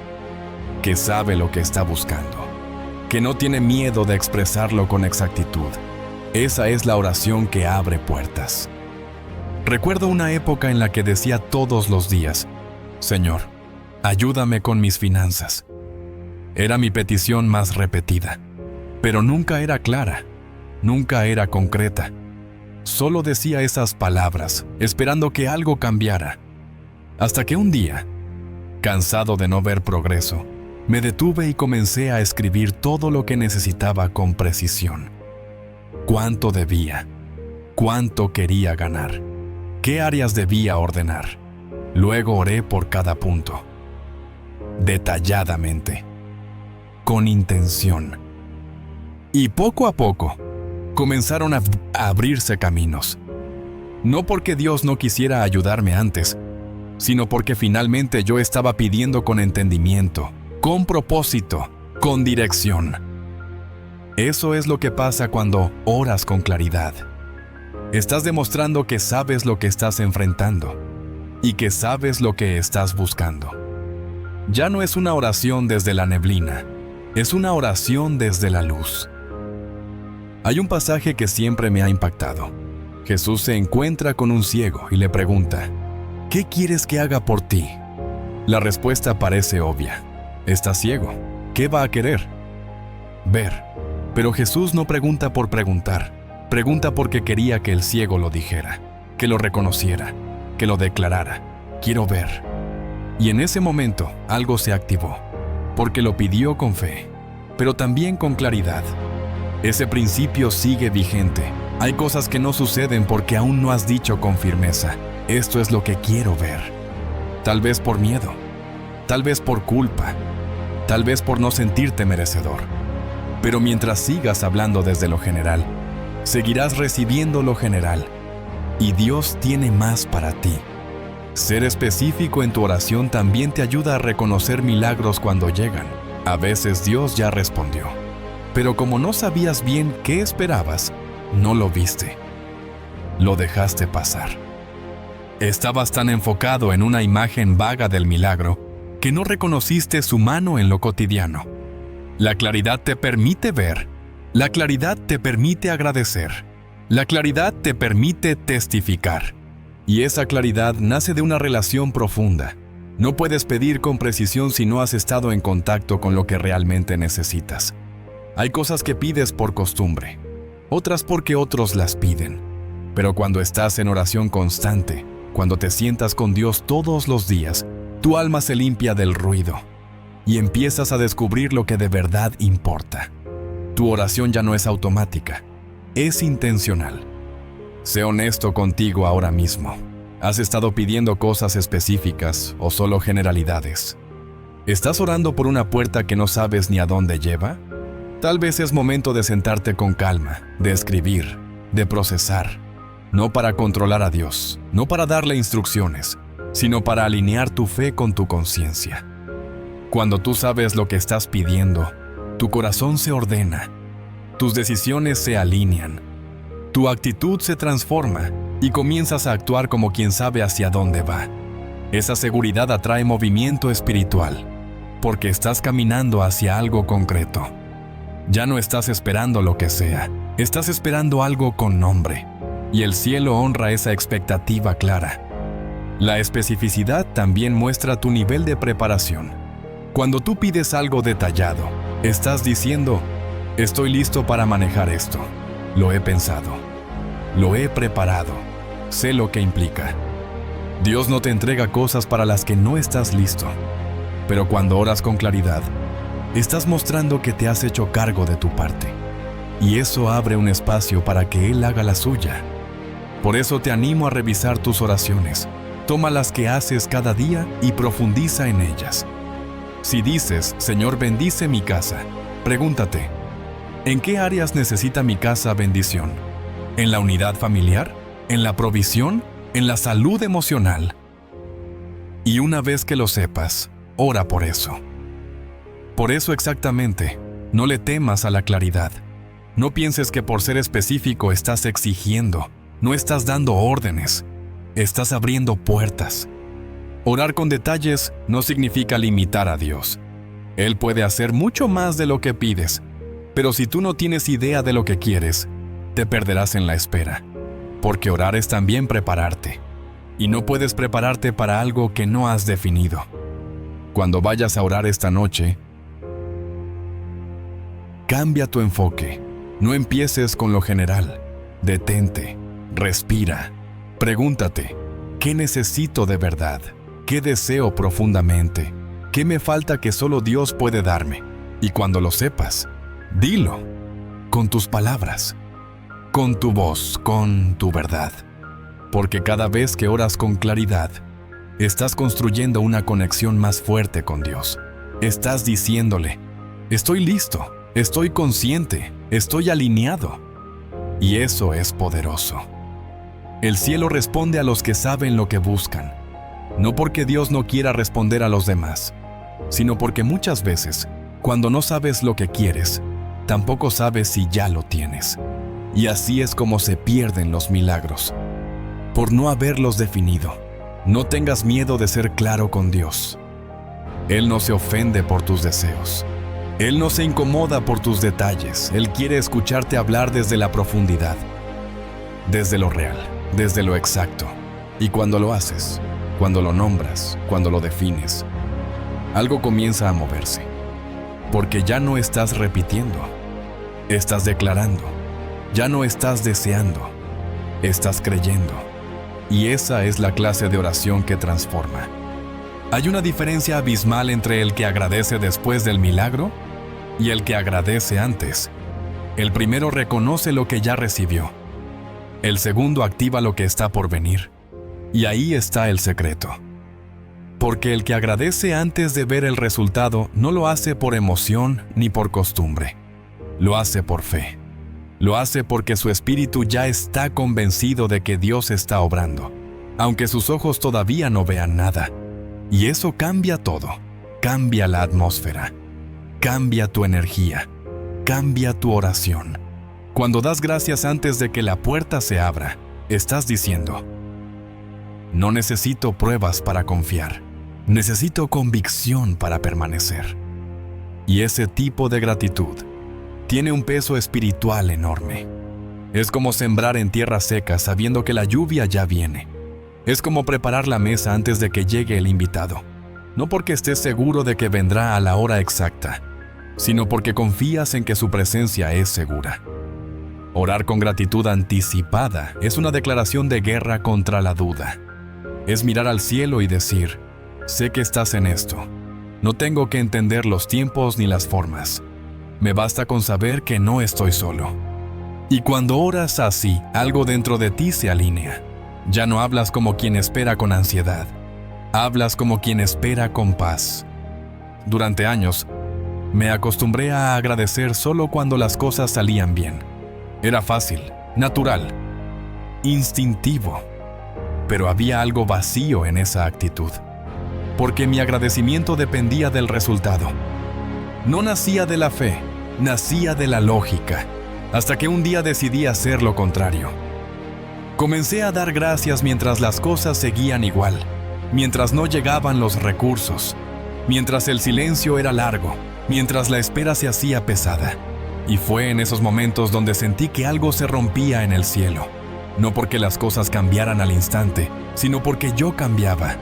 A: que sabe lo que está buscando, que no tiene miedo de expresarlo con exactitud. Esa es la oración que abre puertas. Recuerdo una época en la que decía todos los días: Señor, ayúdame con mis finanzas. Era mi petición más repetida, pero nunca era clara, nunca era concreta. Solo decía esas palabras, esperando que algo cambiara. Hasta que un día, cansado de no ver progreso, me detuve y comencé a escribir todo lo que necesitaba con precisión. ¿Cuánto debía? ¿Cuánto quería ganar? ¿Qué áreas debía ordenar? Luego oré por cada punto, detalladamente, con intención. Y poco a poco, comenzaron a abrirse caminos. No porque Dios no quisiera ayudarme antes, sino porque finalmente yo estaba pidiendo con entendimiento, con propósito, con dirección. Eso es lo que pasa cuando oras con claridad. Estás demostrando que sabes lo que estás enfrentando y que sabes lo que estás buscando. Ya no es una oración desde la neblina, es una oración desde la luz. Hay un pasaje que siempre me ha impactado. Jesús se encuentra con un ciego y le pregunta, ¿qué quieres que haga por ti? La respuesta parece obvia. Está ciego. ¿Qué va a querer? Ver. Pero Jesús no pregunta por preguntar. Pregunta porque quería que el ciego lo dijera, que lo reconociera, que lo declarara. Quiero ver. Y en ese momento algo se activó, porque lo pidió con fe, pero también con claridad. Ese principio sigue vigente. Hay cosas que no suceden porque aún no has dicho con firmeza, esto es lo que quiero ver. Tal vez por miedo, tal vez por culpa, tal vez por no sentirte merecedor. Pero mientras sigas hablando desde lo general, seguirás recibiendo lo general. Y Dios tiene más para ti. Ser específico en tu oración también te ayuda a reconocer milagros cuando llegan. A veces Dios ya respondió, pero como no sabías bien qué esperabas, no lo viste. Lo dejaste pasar. Estabas tan enfocado en una imagen vaga del milagro que no reconociste su mano en lo cotidiano. La claridad te permite ver. La claridad te permite agradecer. La claridad te permite testificar. Y esa claridad nace de una relación profunda. No puedes pedir con precisión si no has estado en contacto con lo que realmente necesitas. Hay cosas que pides por costumbre, otras porque otros las piden. Pero cuando estás en oración constante, cuando te sientas con Dios todos los días, tu alma se limpia del ruido y empiezas a descubrir lo que de verdad importa. Tu oración ya no es automática, es intencional. Sé honesto contigo ahora mismo. ¿Has estado pidiendo cosas específicas o solo generalidades? ¿Estás orando por una puerta que no sabes ni a dónde lleva? Tal vez es momento de sentarte con calma, de escribir, de procesar. No para controlar a Dios, no para darle instrucciones, sino para alinear tu fe con tu conciencia. Cuando tú sabes lo que estás pidiendo, tu corazón se ordena, tus decisiones se alinean, tu actitud se transforma y comienzas a actuar como quien sabe hacia dónde va. Esa seguridad atrae movimiento espiritual, porque estás caminando hacia algo concreto. Ya no estás esperando lo que sea, estás esperando algo con nombre, y el cielo honra esa expectativa clara. La especificidad también muestra tu nivel de preparación. Cuando tú pides algo detallado, estás diciendo, estoy listo para manejar esto, lo he pensado, lo he preparado, sé lo que implica. Dios no te entrega cosas para las que no estás listo, pero cuando oras con claridad, estás mostrando que te has hecho cargo de tu parte, y eso abre un espacio para que Él haga la suya. Por eso te animo a revisar tus oraciones. Toma las que haces cada día y profundiza en ellas. Si dices, Señor, bendice mi casa, pregúntate, ¿en qué áreas necesita mi casa bendición? ¿En la unidad familiar? ¿En la provisión? ¿En la salud emocional? Y una vez que lo sepas, ora por eso. Por eso exactamente, no le temas a la claridad. No pienses que por ser específico estás exigiendo, no estás dando órdenes, estás abriendo puertas. Orar con detalles no significa limitar a Dios. Él puede hacer mucho más de lo que pides, pero si tú no tienes idea de lo que quieres, te perderás en la espera, porque orar es también prepararte, y no puedes prepararte para algo que no has definido. Cuando vayas a orar esta noche, cambia tu enfoque. No empieces con lo general. Detente, respira, pregúntate, ¿qué necesito de verdad? ¿Qué deseo profundamente? ¿Qué me falta que solo Dios puede darme? Y cuando lo sepas, dilo, con tus palabras, con tu voz, con tu verdad. Porque cada vez que oras con claridad, estás construyendo una conexión más fuerte con Dios. Estás diciéndole, estoy listo, estoy consciente, estoy alineado. Y eso es poderoso. El cielo responde a los que saben lo que buscan, no porque Dios no quiera responder a los demás, sino porque muchas veces, cuando no sabes lo que quieres, tampoco sabes si ya lo tienes. Y así es como se pierden los milagros, por no haberlos definido. No tengas miedo de ser claro con Dios. Él no se ofende por tus deseos. Él no se incomoda por tus detalles. Él quiere escucharte hablar desde la profundidad, desde lo real, desde lo exacto. Y cuando lo haces, cuando lo nombras, cuando lo defines, algo comienza a moverse. Porque ya no estás repitiendo, estás declarando. Ya no estás deseando, estás creyendo. Y esa es la clase de oración que transforma. Hay una diferencia abismal entre el que agradece después del milagro y el que agradece antes. El primero reconoce lo que ya recibió. El segundo activa lo que está por venir. Y ahí está el secreto. Porque el que agradece antes de ver el resultado no lo hace por emoción ni por costumbre. Lo hace por fe. Lo hace porque su espíritu ya está convencido de que Dios está obrando, aunque sus ojos todavía no vean nada. Y eso cambia todo. Cambia la atmósfera. Cambia tu energía. Cambia tu oración. Cuando das gracias antes de que la puerta se abra, estás diciendo: no necesito pruebas para confiar. Necesito convicción para permanecer. Y ese tipo de gratitud tiene un peso espiritual enorme. Es como sembrar en tierra seca sabiendo que la lluvia ya viene. Es como preparar la mesa antes de que llegue el invitado. No porque estés seguro de que vendrá a la hora exacta, sino porque confías en que su presencia es segura. Orar con gratitud anticipada es una declaración de guerra contra la duda. Es mirar al cielo y decir: sé que estás en esto. No tengo que entender los tiempos ni las formas. Me basta con saber que no estoy solo. Y cuando oras así, algo dentro de ti se alinea. Ya no hablas como quien espera con ansiedad. Hablas como quien espera con paz. Durante años, me acostumbré a agradecer solo cuando las cosas salían bien. Era fácil, natural, instintivo. Pero había algo vacío en esa actitud. Porque mi agradecimiento dependía del resultado. No nacía de la fe, nacía de la lógica, hasta que un día decidí hacer lo contrario. Comencé a dar gracias mientras las cosas seguían igual, mientras no llegaban los recursos, mientras el silencio era largo, mientras la espera se hacía pesada. Y fue en esos momentos donde sentí que algo se rompía en el cielo, no porque las cosas cambiaran al instante, sino porque yo cambiaba.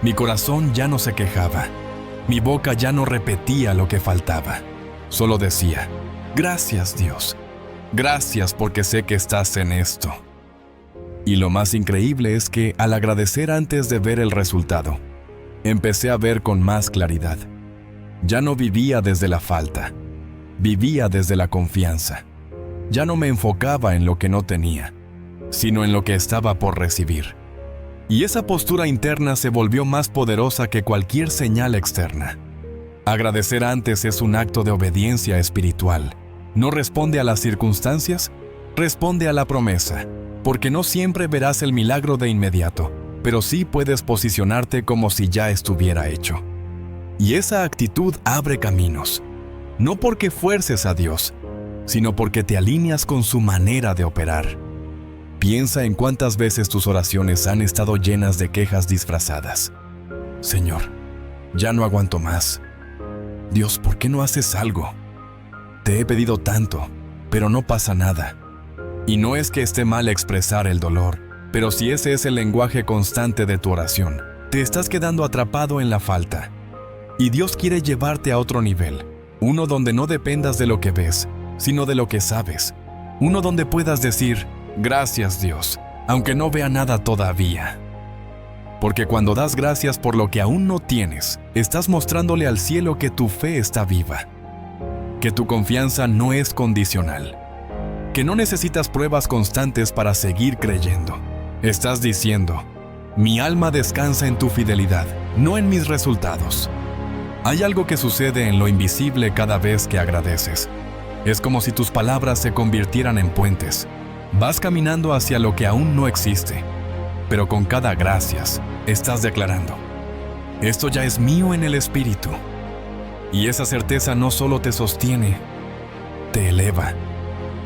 A: Mi corazón ya no se quejaba. Mi boca ya no repetía lo que faltaba. Solo decía: gracias, Dios. Gracias porque sé que estás en esto. Y lo más increíble es que, al agradecer antes de ver el resultado, empecé a ver con más claridad. Ya no vivía desde la falta. Vivía desde la confianza. Ya no me enfocaba en lo que no tenía, sino en lo que estaba por recibir. Y esa postura interna se volvió más poderosa que cualquier señal externa. Agradecer antes es un acto de obediencia espiritual. No responde a las circunstancias, responde a la promesa, porque no siempre verás el milagro de inmediato, pero sí puedes posicionarte como si ya estuviera hecho. Y esa actitud abre caminos, no porque fuerces a Dios, sino porque te alineas con su manera de operar. Piensa en cuántas veces tus oraciones han estado llenas de quejas disfrazadas. Señor, ya no aguanto más. Dios, ¿por qué no haces algo? Te he pedido tanto, pero no pasa nada. Y no es que esté mal expresar el dolor, pero si ese es el lenguaje constante de tu oración, te estás quedando atrapado en la falta. Y Dios quiere llevarte a otro nivel, uno donde no dependas de lo que ves, sino de lo que sabes. Uno donde puedas decir: gracias, Dios, aunque no vea nada todavía. Porque cuando das gracias por lo que aún no tienes, estás mostrándole al cielo que tu fe está viva, que tu confianza no es condicional, que no necesitas pruebas constantes para seguir creyendo. Estás diciendo: mi alma descansa en tu fidelidad, no en mis resultados. Hay algo que sucede en lo invisible cada vez que agradeces. Es como si tus palabras se convirtieran en puentes. Vas caminando hacia lo que aún no existe, pero con cada gracias estás declarando: esto ya es mío en el Espíritu. Y esa certeza no solo te sostiene, te eleva.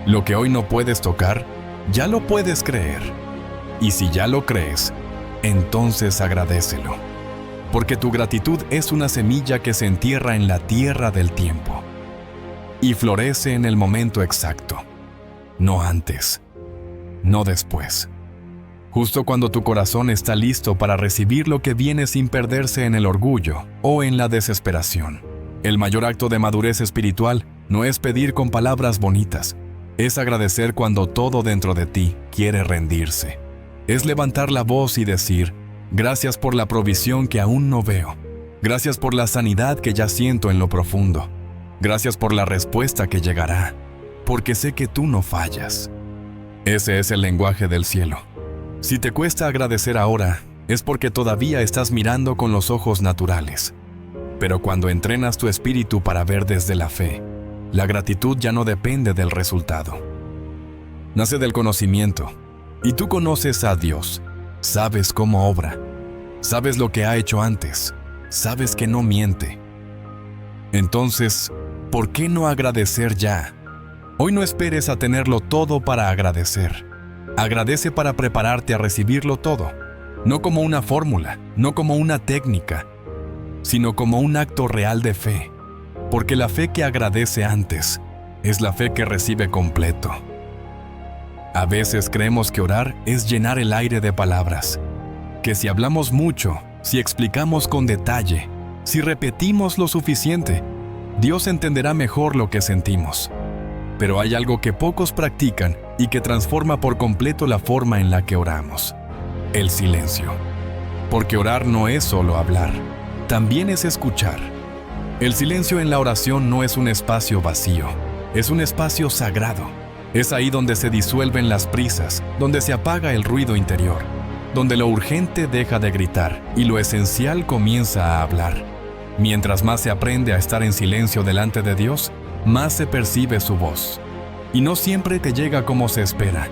A: Lo que hoy no puedes tocar, ya lo puedes creer. Y si ya lo crees, entonces agradécelo. Porque tu gratitud es una semilla que se entierra en la tierra del tiempo y florece en el momento exacto, no antes, no después. Justo cuando tu corazón está listo para recibir lo que viene sin perderse en el orgullo o en la desesperación. El mayor acto de madurez espiritual no es pedir con palabras bonitas, es agradecer cuando todo dentro de ti quiere rendirse. Es levantar la voz y decir: gracias por la provisión que aún no veo. Gracias por la sanidad que ya siento en lo profundo. Gracias por la respuesta que llegará, porque sé que tú no fallas. Ese es el lenguaje del cielo. Si te cuesta agradecer ahora, es porque todavía estás mirando con los ojos naturales. Pero cuando entrenas tu espíritu para ver desde la fe, la gratitud ya no depende del resultado. Nace del conocimiento, y tú conoces a Dios. Sabes cómo obra, sabes lo que ha hecho antes, sabes que no miente. Entonces, ¿por qué no agradecer ya? Hoy no esperes a tenerlo todo para agradecer. Agradece para prepararte a recibirlo todo, no como una fórmula, no como una técnica, sino como un acto real de fe, porque la fe que agradece antes es la fe que recibe completo. A veces creemos que orar es llenar el aire de palabras, que si hablamos mucho, si explicamos con detalle, si repetimos lo suficiente, Dios entenderá mejor lo que sentimos. Pero hay algo que pocos practican y que transforma por completo la forma en la que oramos: el silencio. Porque orar no es solo hablar, también es escuchar. El silencio en la oración no es un espacio vacío, es un espacio sagrado. Es ahí donde se disuelven las prisas, donde se apaga el ruido interior, donde lo urgente deja de gritar y lo esencial comienza a hablar. Mientras más se aprende a estar en silencio delante de Dios, más se percibe su voz. Y no siempre te llega como se espera.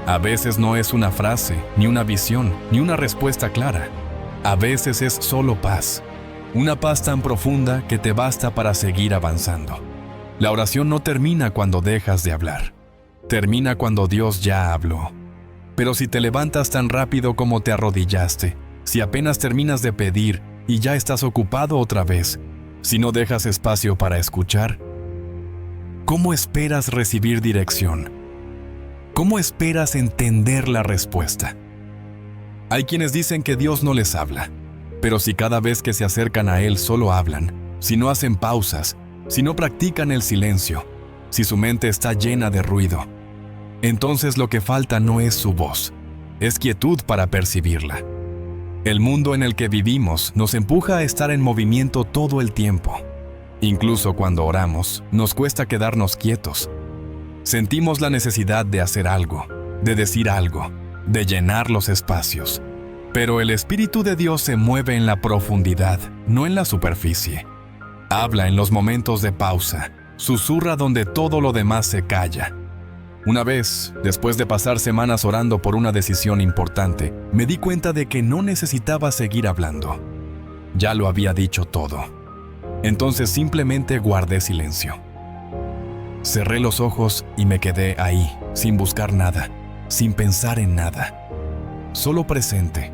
A: A veces no es una frase, ni una visión, ni una respuesta clara. A veces es solo paz. Una paz tan profunda que te basta para seguir avanzando. La oración no termina cuando dejas de hablar. Termina cuando Dios ya habló. Pero si te levantas tan rápido como te arrodillaste, si apenas terminas de pedir y ya estás ocupado otra vez, si no dejas espacio para escuchar, ¿cómo esperas recibir dirección? ¿Cómo esperas entender la respuesta? Hay quienes dicen que Dios no les habla, pero si cada vez que se acercan a Él solo hablan, si no hacen pausas, si no practican el silencio, si su mente está llena de ruido, entonces lo que falta no es su voz, es quietud para percibirla. El mundo en el que vivimos nos empuja a estar en movimiento todo el tiempo. Incluso cuando oramos, nos cuesta quedarnos quietos. Sentimos la necesidad de hacer algo, de decir algo, de llenar los espacios. Pero el Espíritu de Dios se mueve en la profundidad, no en la superficie. Habla en los momentos de pausa, susurra donde todo lo demás se calla. Una vez, después de pasar semanas orando por una decisión importante, me di cuenta de que no necesitaba seguir hablando. Ya lo había dicho todo. Entonces simplemente guardé silencio. Cerré los ojos y me quedé ahí, sin buscar nada, sin pensar en nada. Solo presente.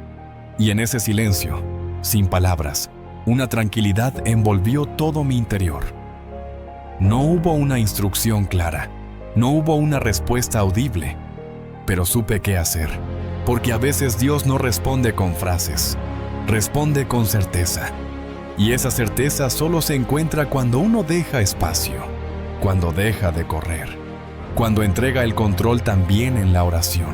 A: Y en ese silencio, sin palabras, una tranquilidad envolvió todo mi interior. No hubo una instrucción clara. No hubo una respuesta audible, pero supe qué hacer, porque a veces Dios no responde con frases, responde con certeza. Y esa certeza solo se encuentra cuando uno deja espacio, cuando deja de correr, cuando entrega el control también en la oración.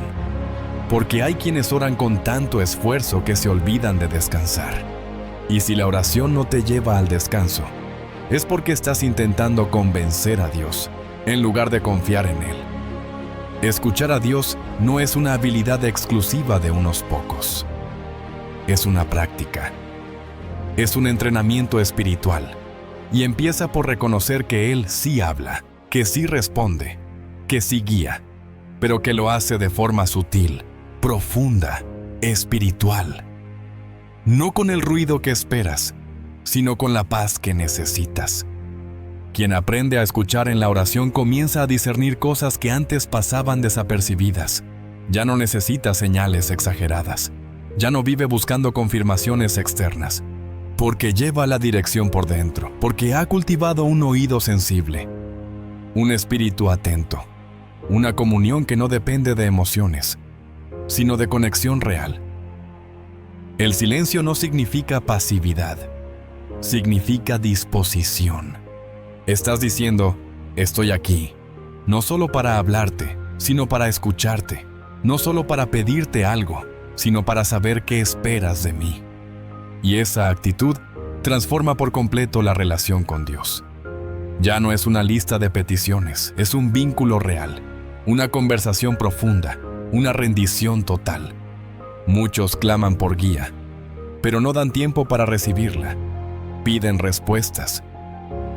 A: Porque hay quienes oran con tanto esfuerzo que se olvidan de descansar. Y si la oración no te lleva al descanso, es porque estás intentando convencer a Dios, en lugar de confiar en Él. Escuchar a Dios no es una habilidad exclusiva de unos pocos. Es una práctica. Es un entrenamiento espiritual. Y empieza por reconocer que Él sí habla, que sí responde, que sí guía, pero que lo hace de forma sutil, profunda, espiritual. No con el ruido que esperas, sino con la paz que necesitas. Quien aprende a escuchar en la oración comienza a discernir cosas que antes pasaban desapercibidas. Ya no necesita señales exageradas. Ya no vive buscando confirmaciones externas. Porque lleva la dirección por dentro. Porque ha cultivado un oído sensible. Un espíritu atento. Una comunión que no depende de emociones, sino de conexión real. El silencio no significa pasividad. Significa disposición. Estás diciendo, estoy aquí, no solo para hablarte, sino para escucharte, no solo para pedirte algo, sino para saber qué esperas de mí. Y esa actitud transforma por completo la relación con Dios. Ya no es una lista de peticiones, es un vínculo real, una conversación profunda, una rendición total. Muchos claman por guía, pero no dan tiempo para recibirla. Piden respuestas,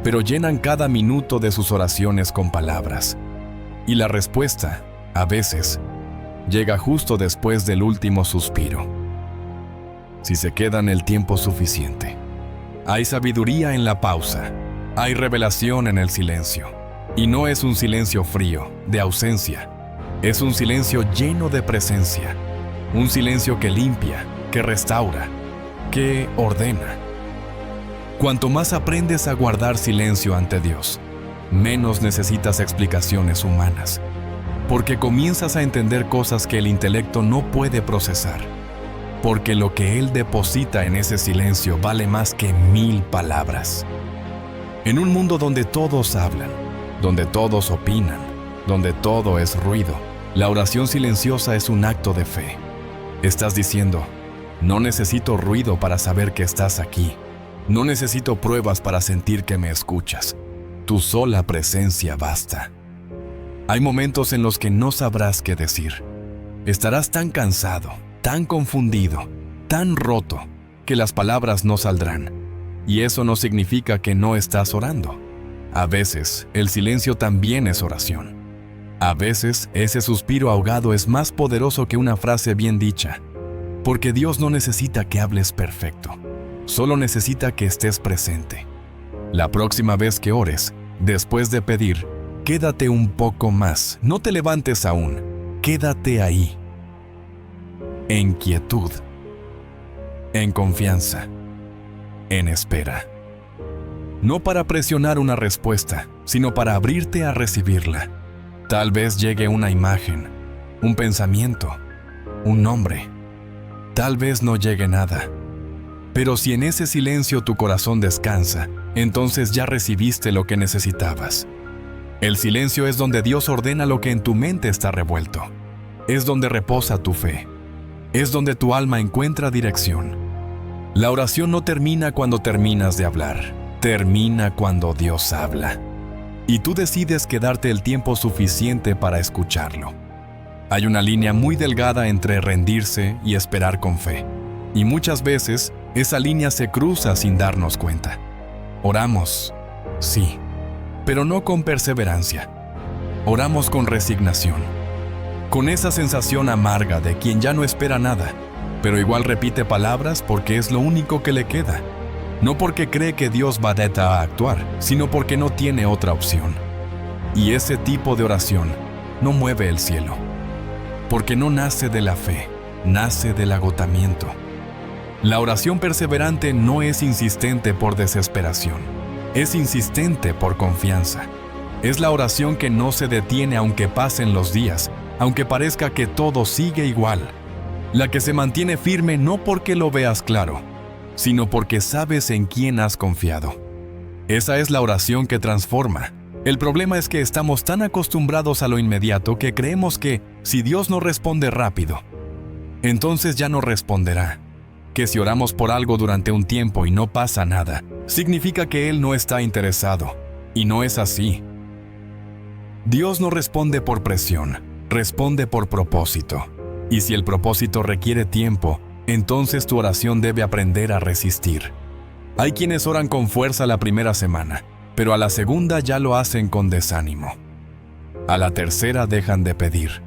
A: pero llenan cada minuto de sus oraciones con palabras. Y la respuesta, a veces, llega justo después del último suspiro. Si se quedan el tiempo suficiente. Hay sabiduría en la pausa. Hay revelación en el silencio. Y no es un silencio frío, de ausencia. Es un silencio lleno de presencia. Un silencio que limpia, que restaura, que ordena. Cuanto más aprendes a guardar silencio ante Dios, menos necesitas explicaciones humanas, porque comienzas a entender cosas que el intelecto no puede procesar, porque lo que Él deposita en ese silencio vale más que 1000 palabras. En un mundo donde todos hablan, donde todos opinan, donde todo es ruido, la oración silenciosa es un acto de fe. Estás diciendo, no necesito ruido para saber que estás aquí. No necesito pruebas para sentir que me escuchas. Tu sola presencia basta. Hay momentos en los que no sabrás qué decir. Estarás tan cansado, tan confundido, tan roto, que las palabras no saldrán. Y eso no significa que no estás orando. A veces, el silencio también es oración. A veces, ese suspiro ahogado es más poderoso que una frase bien dicha. Porque Dios no necesita que hables perfecto. Solo necesita que estés presente. La próxima vez que ores, después de pedir, quédate un poco más. No te levantes aún. Quédate ahí. En quietud. En confianza. En espera. No para presionar una respuesta, sino para abrirte a recibirla. Tal vez llegue una imagen, un pensamiento, un nombre. Tal vez no llegue nada. Pero si en ese silencio tu corazón descansa, entonces ya recibiste lo que necesitabas. El silencio es donde Dios ordena lo que en tu mente está revuelto. Es donde reposa tu fe. Es donde tu alma encuentra dirección. La oración no termina cuando terminas de hablar. Termina cuando Dios habla. Y tú decides quedarte el tiempo suficiente para escucharlo. Hay una línea muy delgada entre rendirse y esperar con fe. Y muchas veces, esa línea se cruza sin darnos cuenta. Oramos, sí, pero no con perseverancia. Oramos con resignación. Con esa sensación amarga de quien ya no espera nada, pero igual repite palabras porque es lo único que le queda. No porque cree que Dios va a actuar, sino porque no tiene otra opción. Y ese tipo de oración no mueve el cielo. Porque no nace de la fe, nace del agotamiento. La oración perseverante no es insistente por desesperación, es insistente por confianza. Es la oración que no se detiene aunque pasen los días, aunque parezca que todo sigue igual. La que se mantiene firme no porque lo veas claro, sino porque sabes en quién has confiado. Esa es la oración que transforma. El problema es que estamos tan acostumbrados a lo inmediato que creemos que, si Dios no responde rápido, entonces ya no responderá. Que si oramos por algo durante un tiempo y no pasa nada, significa que Él no está interesado. Y no es así. Dios no responde por presión, responde por propósito. Y si el propósito requiere tiempo, entonces tu oración debe aprender a resistir. Hay quienes oran con fuerza la primera semana, pero a la segunda ya lo hacen con desánimo. A la tercera dejan de pedir.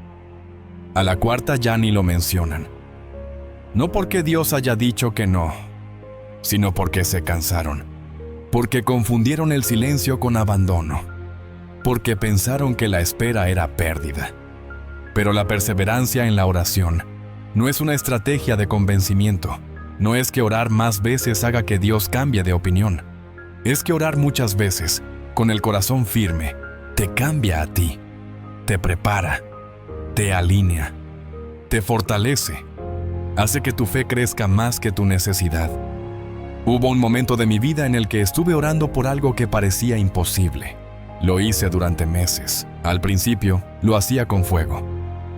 A: A la cuarta ya ni lo mencionan. No porque Dios haya dicho que no, sino porque se cansaron. porque confundieron el silencio con abandono, porque pensaron que la espera era pérdida. Pero la perseverancia en la oración no es una estrategia de convencimiento, no es que orar más veces haga que Dios cambie de opinión, es que orar muchas veces, con el corazón firme, te cambia a ti, te prepara, te alinea, te fortalece, hace que tu fe crezca más que tu necesidad. Hubo un momento de mi vida en el que estuve orando por algo que parecía imposible. Lo hice durante meses. Al principio, lo hacía con fuego.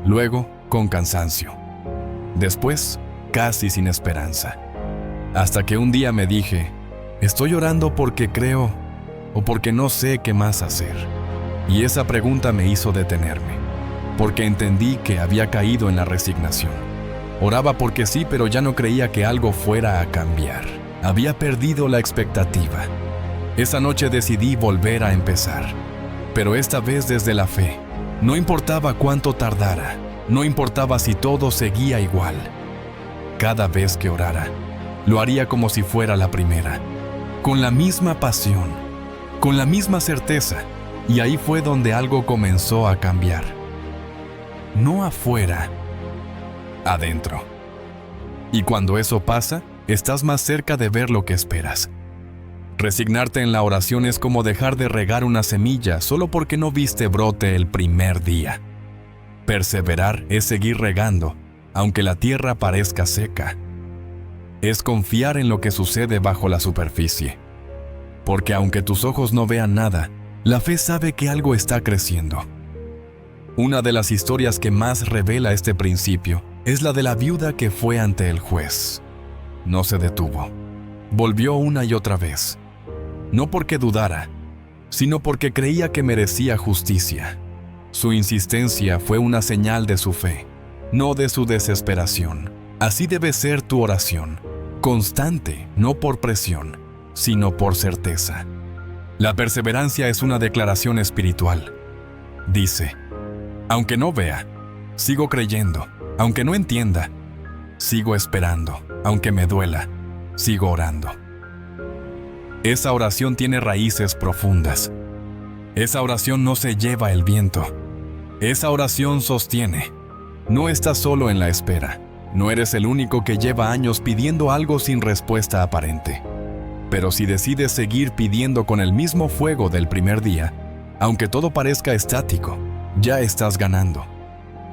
A: Luego, con cansancio. Después, casi sin esperanza. Hasta que un día me dije, ¿estoy orando porque creo o porque no sé qué más hacer? Y esa pregunta me hizo detenerme, porque entendí que había caído en la resignación. Oraba porque sí, pero ya no creía que algo fuera a cambiar. Había perdido la expectativa. Esa noche decidí volver a empezar, pero esta vez desde la fe. No importaba cuánto tardara, no importaba si todo seguía igual. Cada vez que orara, lo haría como si fuera la primera, con la misma pasión, con la misma certeza, y ahí fue donde algo comenzó a cambiar. No afuera, adentro. Y cuando eso pasa, estás más cerca de ver lo que esperas. Resignarte en la oración es como dejar de regar una semilla solo porque no viste brote el primer día. Perseverar es seguir regando, aunque la tierra parezca seca. Es confiar en lo que sucede bajo la superficie. Porque aunque tus ojos no vean nada, la fe sabe que algo está creciendo. Una de las historias que más revela este principio es la de la viuda que fue ante el juez. No se detuvo. Volvió una y otra vez. No porque dudara, sino porque creía que merecía justicia. Su insistencia fue una señal de su fe, no de su desesperación. Así debe ser tu oración, constante, no por presión, sino por certeza. La perseverancia es una declaración espiritual. Dice, aunque no vea, sigo creyendo, aunque no entienda, sigo esperando, aunque me duela, sigo orando. Esa oración tiene raíces profundas. Esa oración no se lleva el viento. Esa oración sostiene. No estás solo en la espera. No eres el único que lleva años pidiendo algo sin respuesta aparente. Pero si decides seguir pidiendo con el mismo fuego del primer día, aunque todo parezca estático, ya estás ganando.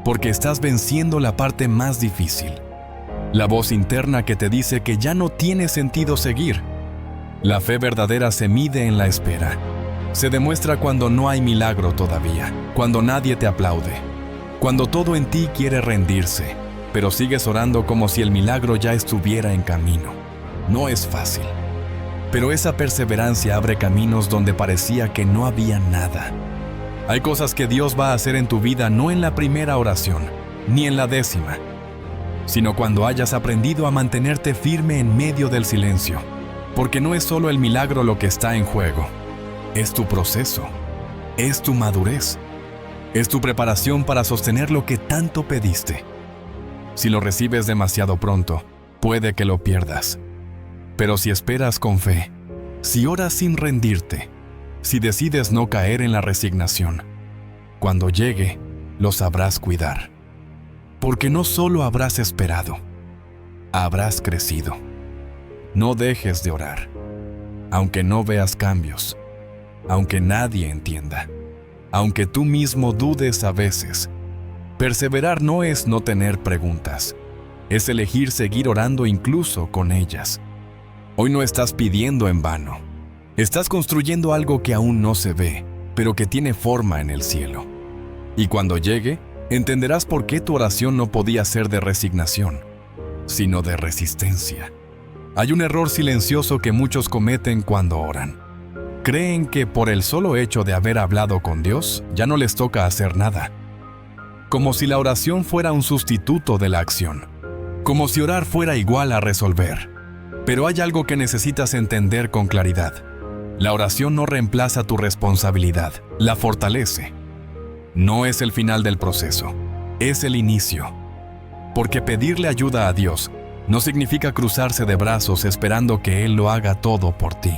A: Porque estás venciendo la parte más difícil. La voz interna que te dice que ya no tiene sentido seguir. La fe verdadera se mide en la espera. Se demuestra cuando no hay milagro todavía, cuando nadie te aplaude, cuando todo en ti quiere rendirse, pero sigues orando como si el milagro ya estuviera en camino. No es fácil, pero esa perseverancia abre caminos donde parecía que no había nada. Hay cosas que Dios va a hacer en tu vida no en la primera oración, ni en la 10ª, sino cuando hayas aprendido a mantenerte firme en medio del silencio. Porque no es solo el milagro lo que está en juego, es tu proceso, es tu madurez, es tu preparación para sostener lo que tanto pediste. Si lo recibes demasiado pronto, puede que lo pierdas. Pero si esperas con fe, si oras sin rendirte, si decides no caer en la resignación, cuando llegue, lo sabrás cuidar. Porque no solo habrás esperado, habrás crecido. No dejes de orar, aunque no veas cambios, aunque nadie entienda, aunque tú mismo dudes a veces. Perseverar no es no tener preguntas, es elegir seguir orando incluso con ellas. Hoy no estás pidiendo en vano, estás construyendo algo que aún no se ve, pero que tiene forma en el cielo. Y cuando llegue, entenderás por qué tu oración no podía ser de resignación, sino de resistencia. Hay un error silencioso que muchos cometen cuando oran. Creen que por el solo hecho de haber hablado con Dios, ya no les toca hacer nada. Como si la oración fuera un sustituto de la acción. Como si orar fuera igual a resolver. Pero hay algo que necesitas entender con claridad. La oración no reemplaza tu responsabilidad, la fortalece. No es el final del proceso, es el inicio. Porque pedirle ayuda a Dios no significa cruzarse de brazos esperando que Él lo haga todo por ti.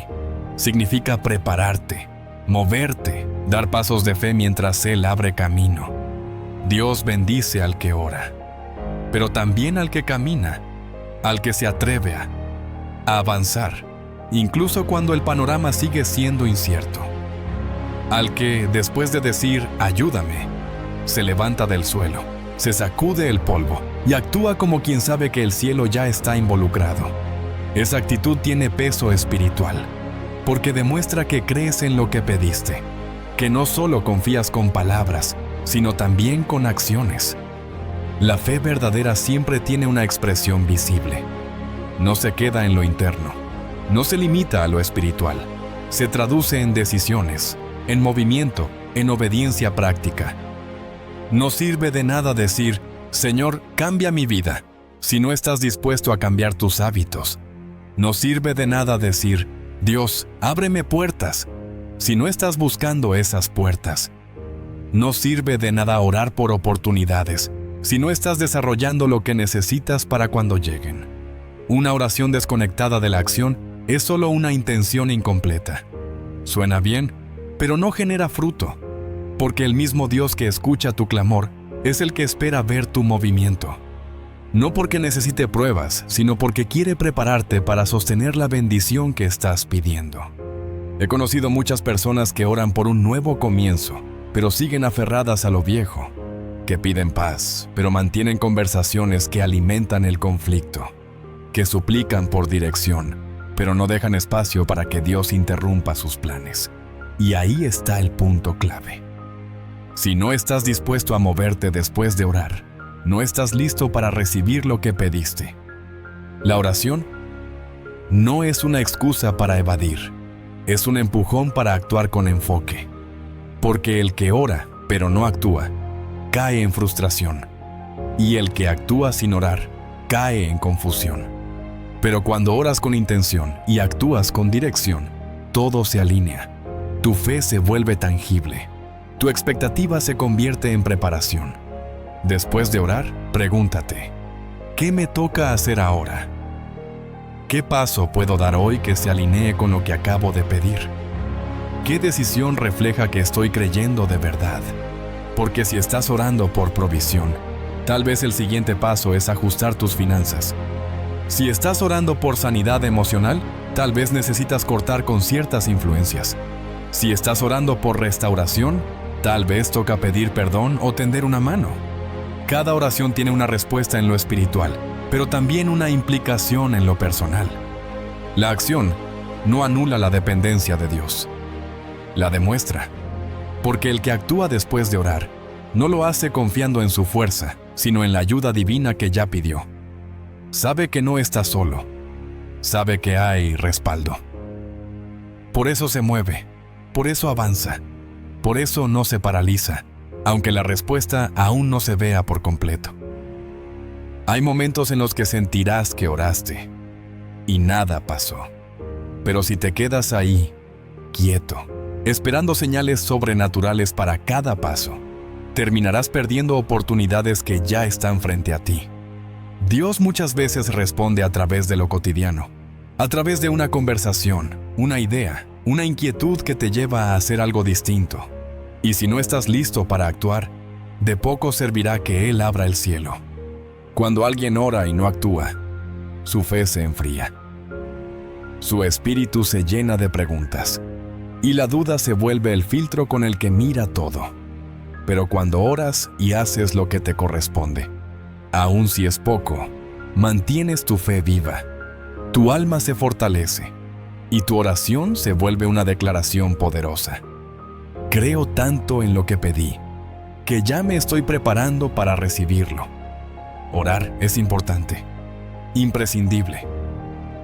A: Significa prepararte, moverte, dar pasos de fe mientras Él abre camino. Dios bendice al que ora, pero también al que camina, al que se atreve a avanzar, incluso cuando el panorama sigue siendo incierto. Al que, después de decir, ayúdame, se levanta del suelo, se sacude el polvo y actúa como quien sabe que el cielo ya está involucrado. Esa actitud tiene peso espiritual, porque demuestra que crees en lo que pediste, que no solo confías con palabras, sino también con acciones. La fe verdadera siempre tiene una expresión visible. No se queda en lo interno, no se limita a lo espiritual, se traduce en decisiones, en movimiento, en obediencia práctica. No sirve de nada decir, Señor, cambia mi vida, si no estás dispuesto a cambiar tus hábitos. No sirve de nada decir, Dios, ábreme puertas, si no estás buscando esas puertas. No sirve de nada orar por oportunidades, si no estás desarrollando lo que necesitas para cuando lleguen. Una oración desconectada de la acción es solo una intención incompleta. Suena bien, pero no genera fruto, porque el mismo Dios que escucha tu clamor es el que espera ver tu movimiento. No porque necesite pruebas, sino porque quiere prepararte para sostener la bendición que estás pidiendo. He conocido muchas personas que oran por un nuevo comienzo, pero siguen aferradas a lo viejo, que piden paz, pero mantienen conversaciones que alimentan el conflicto, que suplican por dirección, pero no dejan espacio para que Dios interrumpa sus planes. Y ahí está el punto clave. Si no estás dispuesto a moverte después de orar, no estás listo para recibir lo que pediste. La oración no es una excusa para evadir, es un empujón para actuar con enfoque. Porque el que ora, pero no actúa, cae en frustración. Y el que actúa sin orar, cae en confusión. Pero cuando oras con intención y actúas con dirección, todo se alinea. Tu fe se vuelve tangible. Tu expectativa se convierte en preparación. Después de orar, pregúntate, ¿qué me toca hacer ahora? ¿Qué paso puedo dar hoy que se alinee con lo que acabo de pedir? ¿Qué decisión refleja que estoy creyendo de verdad? Porque si estás orando por provisión, tal vez el siguiente paso es ajustar tus finanzas. Si estás orando por sanidad emocional, tal vez necesitas cortar con ciertas influencias. Si estás orando por restauración, tal vez toca pedir perdón o tender una mano. Cada oración tiene una respuesta en lo espiritual, pero también una implicación en lo personal. La acción no anula la dependencia de Dios, la demuestra, porque el que actúa después de orar no lo hace confiando en su fuerza, sino en la ayuda divina que ya pidió. Sabe que no está solo, sabe que hay respaldo. Por eso se mueve, por eso avanza, por eso no se paraliza, aunque la respuesta aún no se vea por completo. Hay momentos en los que sentirás que oraste y nada pasó. Pero si te quedas ahí, quieto, esperando señales sobrenaturales para cada paso, terminarás perdiendo oportunidades que ya están frente a ti. Dios muchas veces responde a través de lo cotidiano, a través de una conversación, una idea, una inquietud que te lleva a hacer algo distinto. Y si no estás listo para actuar, de poco servirá que Él abra el cielo. Cuando alguien ora y no actúa, su fe se enfría. Su espíritu se llena de preguntas, y la duda se vuelve el filtro con el que mira todo. Pero cuando oras y haces lo que te corresponde, aun si es poco, mantienes tu fe viva. Tu alma se fortalece, y tu oración se vuelve una declaración poderosa. Creo tanto en lo que pedí, que ya me estoy preparando para recibirlo. Orar es importante, imprescindible.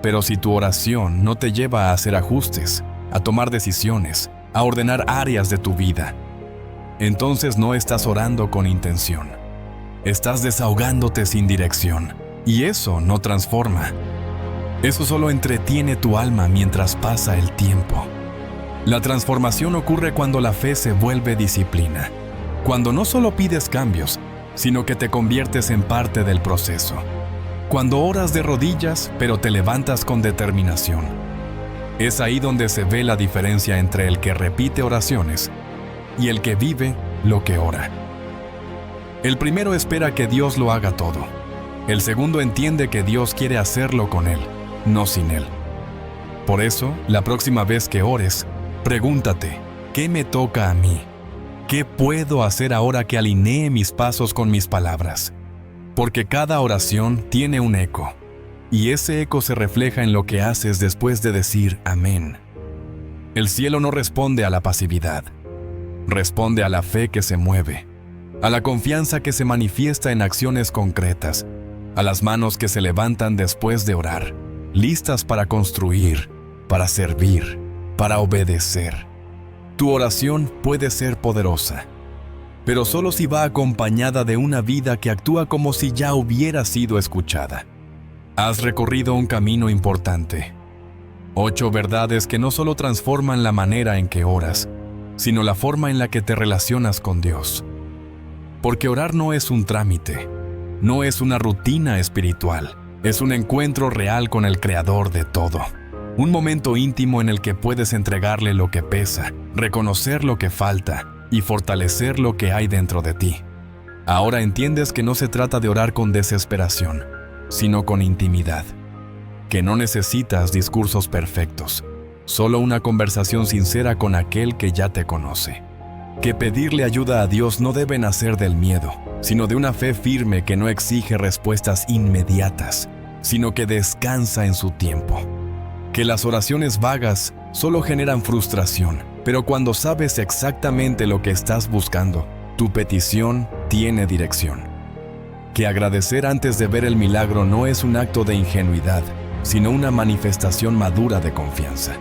A: Pero si tu oración no te lleva a hacer ajustes, a tomar decisiones, a ordenar áreas de tu vida, entonces no estás orando con intención. Estás desahogándote sin dirección, y eso no transforma. Eso solo entretiene tu alma mientras pasa el tiempo. La transformación ocurre cuando la fe se vuelve disciplina, cuando no solo pides cambios, sino que te conviertes en parte del proceso. Cuando oras de rodillas, pero te levantas con determinación. Es ahí donde se ve la diferencia entre el que repite oraciones y el que vive lo que ora. El primero espera que Dios lo haga todo. El segundo entiende que Dios quiere hacerlo con él, no sin él. Por eso, la próxima vez que ores, pregúntate, ¿qué me toca a mí? ¿Qué puedo hacer ahora que alinee mis pasos con mis palabras? Porque cada oración tiene un eco, y ese eco se refleja en lo que haces después de decir amén. El cielo no responde a la pasividad, responde a la fe que se mueve, a la confianza que se manifiesta en acciones concretas, a las manos que se levantan después de orar, listas para construir, para servir, para obedecer. Tu oración puede ser poderosa, pero solo si va acompañada de una vida que actúa como si ya hubiera sido escuchada. Has recorrido un camino importante. 8 verdades que no solo transforman la manera en que oras, sino la forma en la que te relacionas con Dios. Porque orar no es un trámite, no es una rutina espiritual, es un encuentro real con el Creador de todo. Un momento íntimo en el que puedes entregarle lo que pesa, reconocer lo que falta y fortalecer lo que hay dentro de ti. Ahora entiendes que no se trata de orar con desesperación, sino con intimidad. Que no necesitas discursos perfectos, solo una conversación sincera con aquel que ya te conoce. Que pedirle ayuda a Dios no debe nacer del miedo, sino de una fe firme que no exige respuestas inmediatas, sino que descansa en su tiempo. Que las oraciones vagas solo generan frustración, pero cuando sabes exactamente lo que estás buscando, tu petición tiene dirección. Que agradecer antes de ver el milagro no es un acto de ingenuidad, sino una manifestación madura de confianza.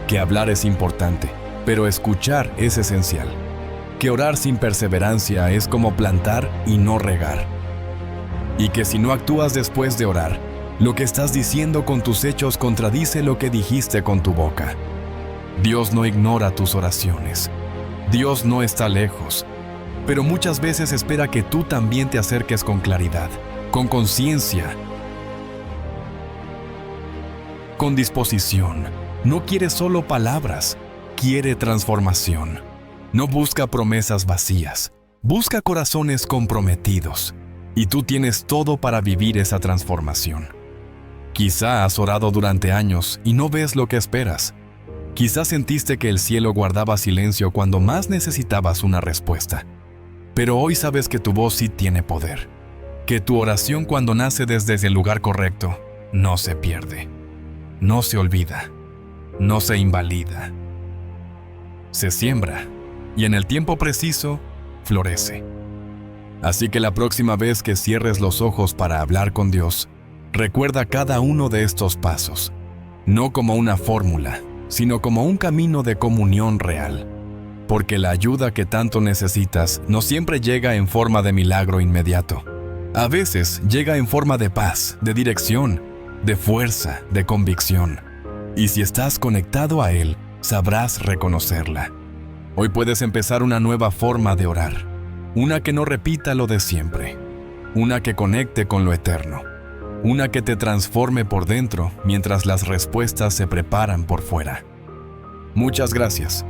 A: Que hablar es importante, pero escuchar es esencial. Que orar sin perseverancia es como plantar y no regar. Y que si no actúas después de orar, lo que estás diciendo con tus hechos contradice lo que dijiste con tu boca. Dios no ignora tus oraciones. Dios no está lejos, pero muchas veces espera que tú también te acerques con claridad, con conciencia, con disposición. No quiere solo palabras, quiere transformación. No busca promesas vacías, busca corazones comprometidos. Y tú tienes todo para vivir esa transformación. Quizá has orado durante años y no ves lo que esperas. Quizá sentiste que el cielo guardaba silencio cuando más necesitabas una respuesta. Pero hoy sabes que tu voz sí tiene poder. Que tu oración, cuando nace desde el lugar correcto, no se pierde, no se olvida, no se invalida. Se siembra y en el tiempo preciso florece. Así que la próxima vez que cierres los ojos para hablar con Dios, recuerda cada uno de estos pasos, no como una fórmula, sino como un camino de comunión real. Porque la ayuda que tanto necesitas no siempre llega en forma de milagro inmediato. A veces llega en forma de paz, de dirección, de fuerza, de convicción. Y si estás conectado a Él, sabrás reconocerla. Hoy puedes empezar una nueva forma de orar. Una que no repita lo de siempre. Una que conecte con lo eterno. Una que te transforme por dentro mientras las respuestas se preparan por fuera. Muchas gracias.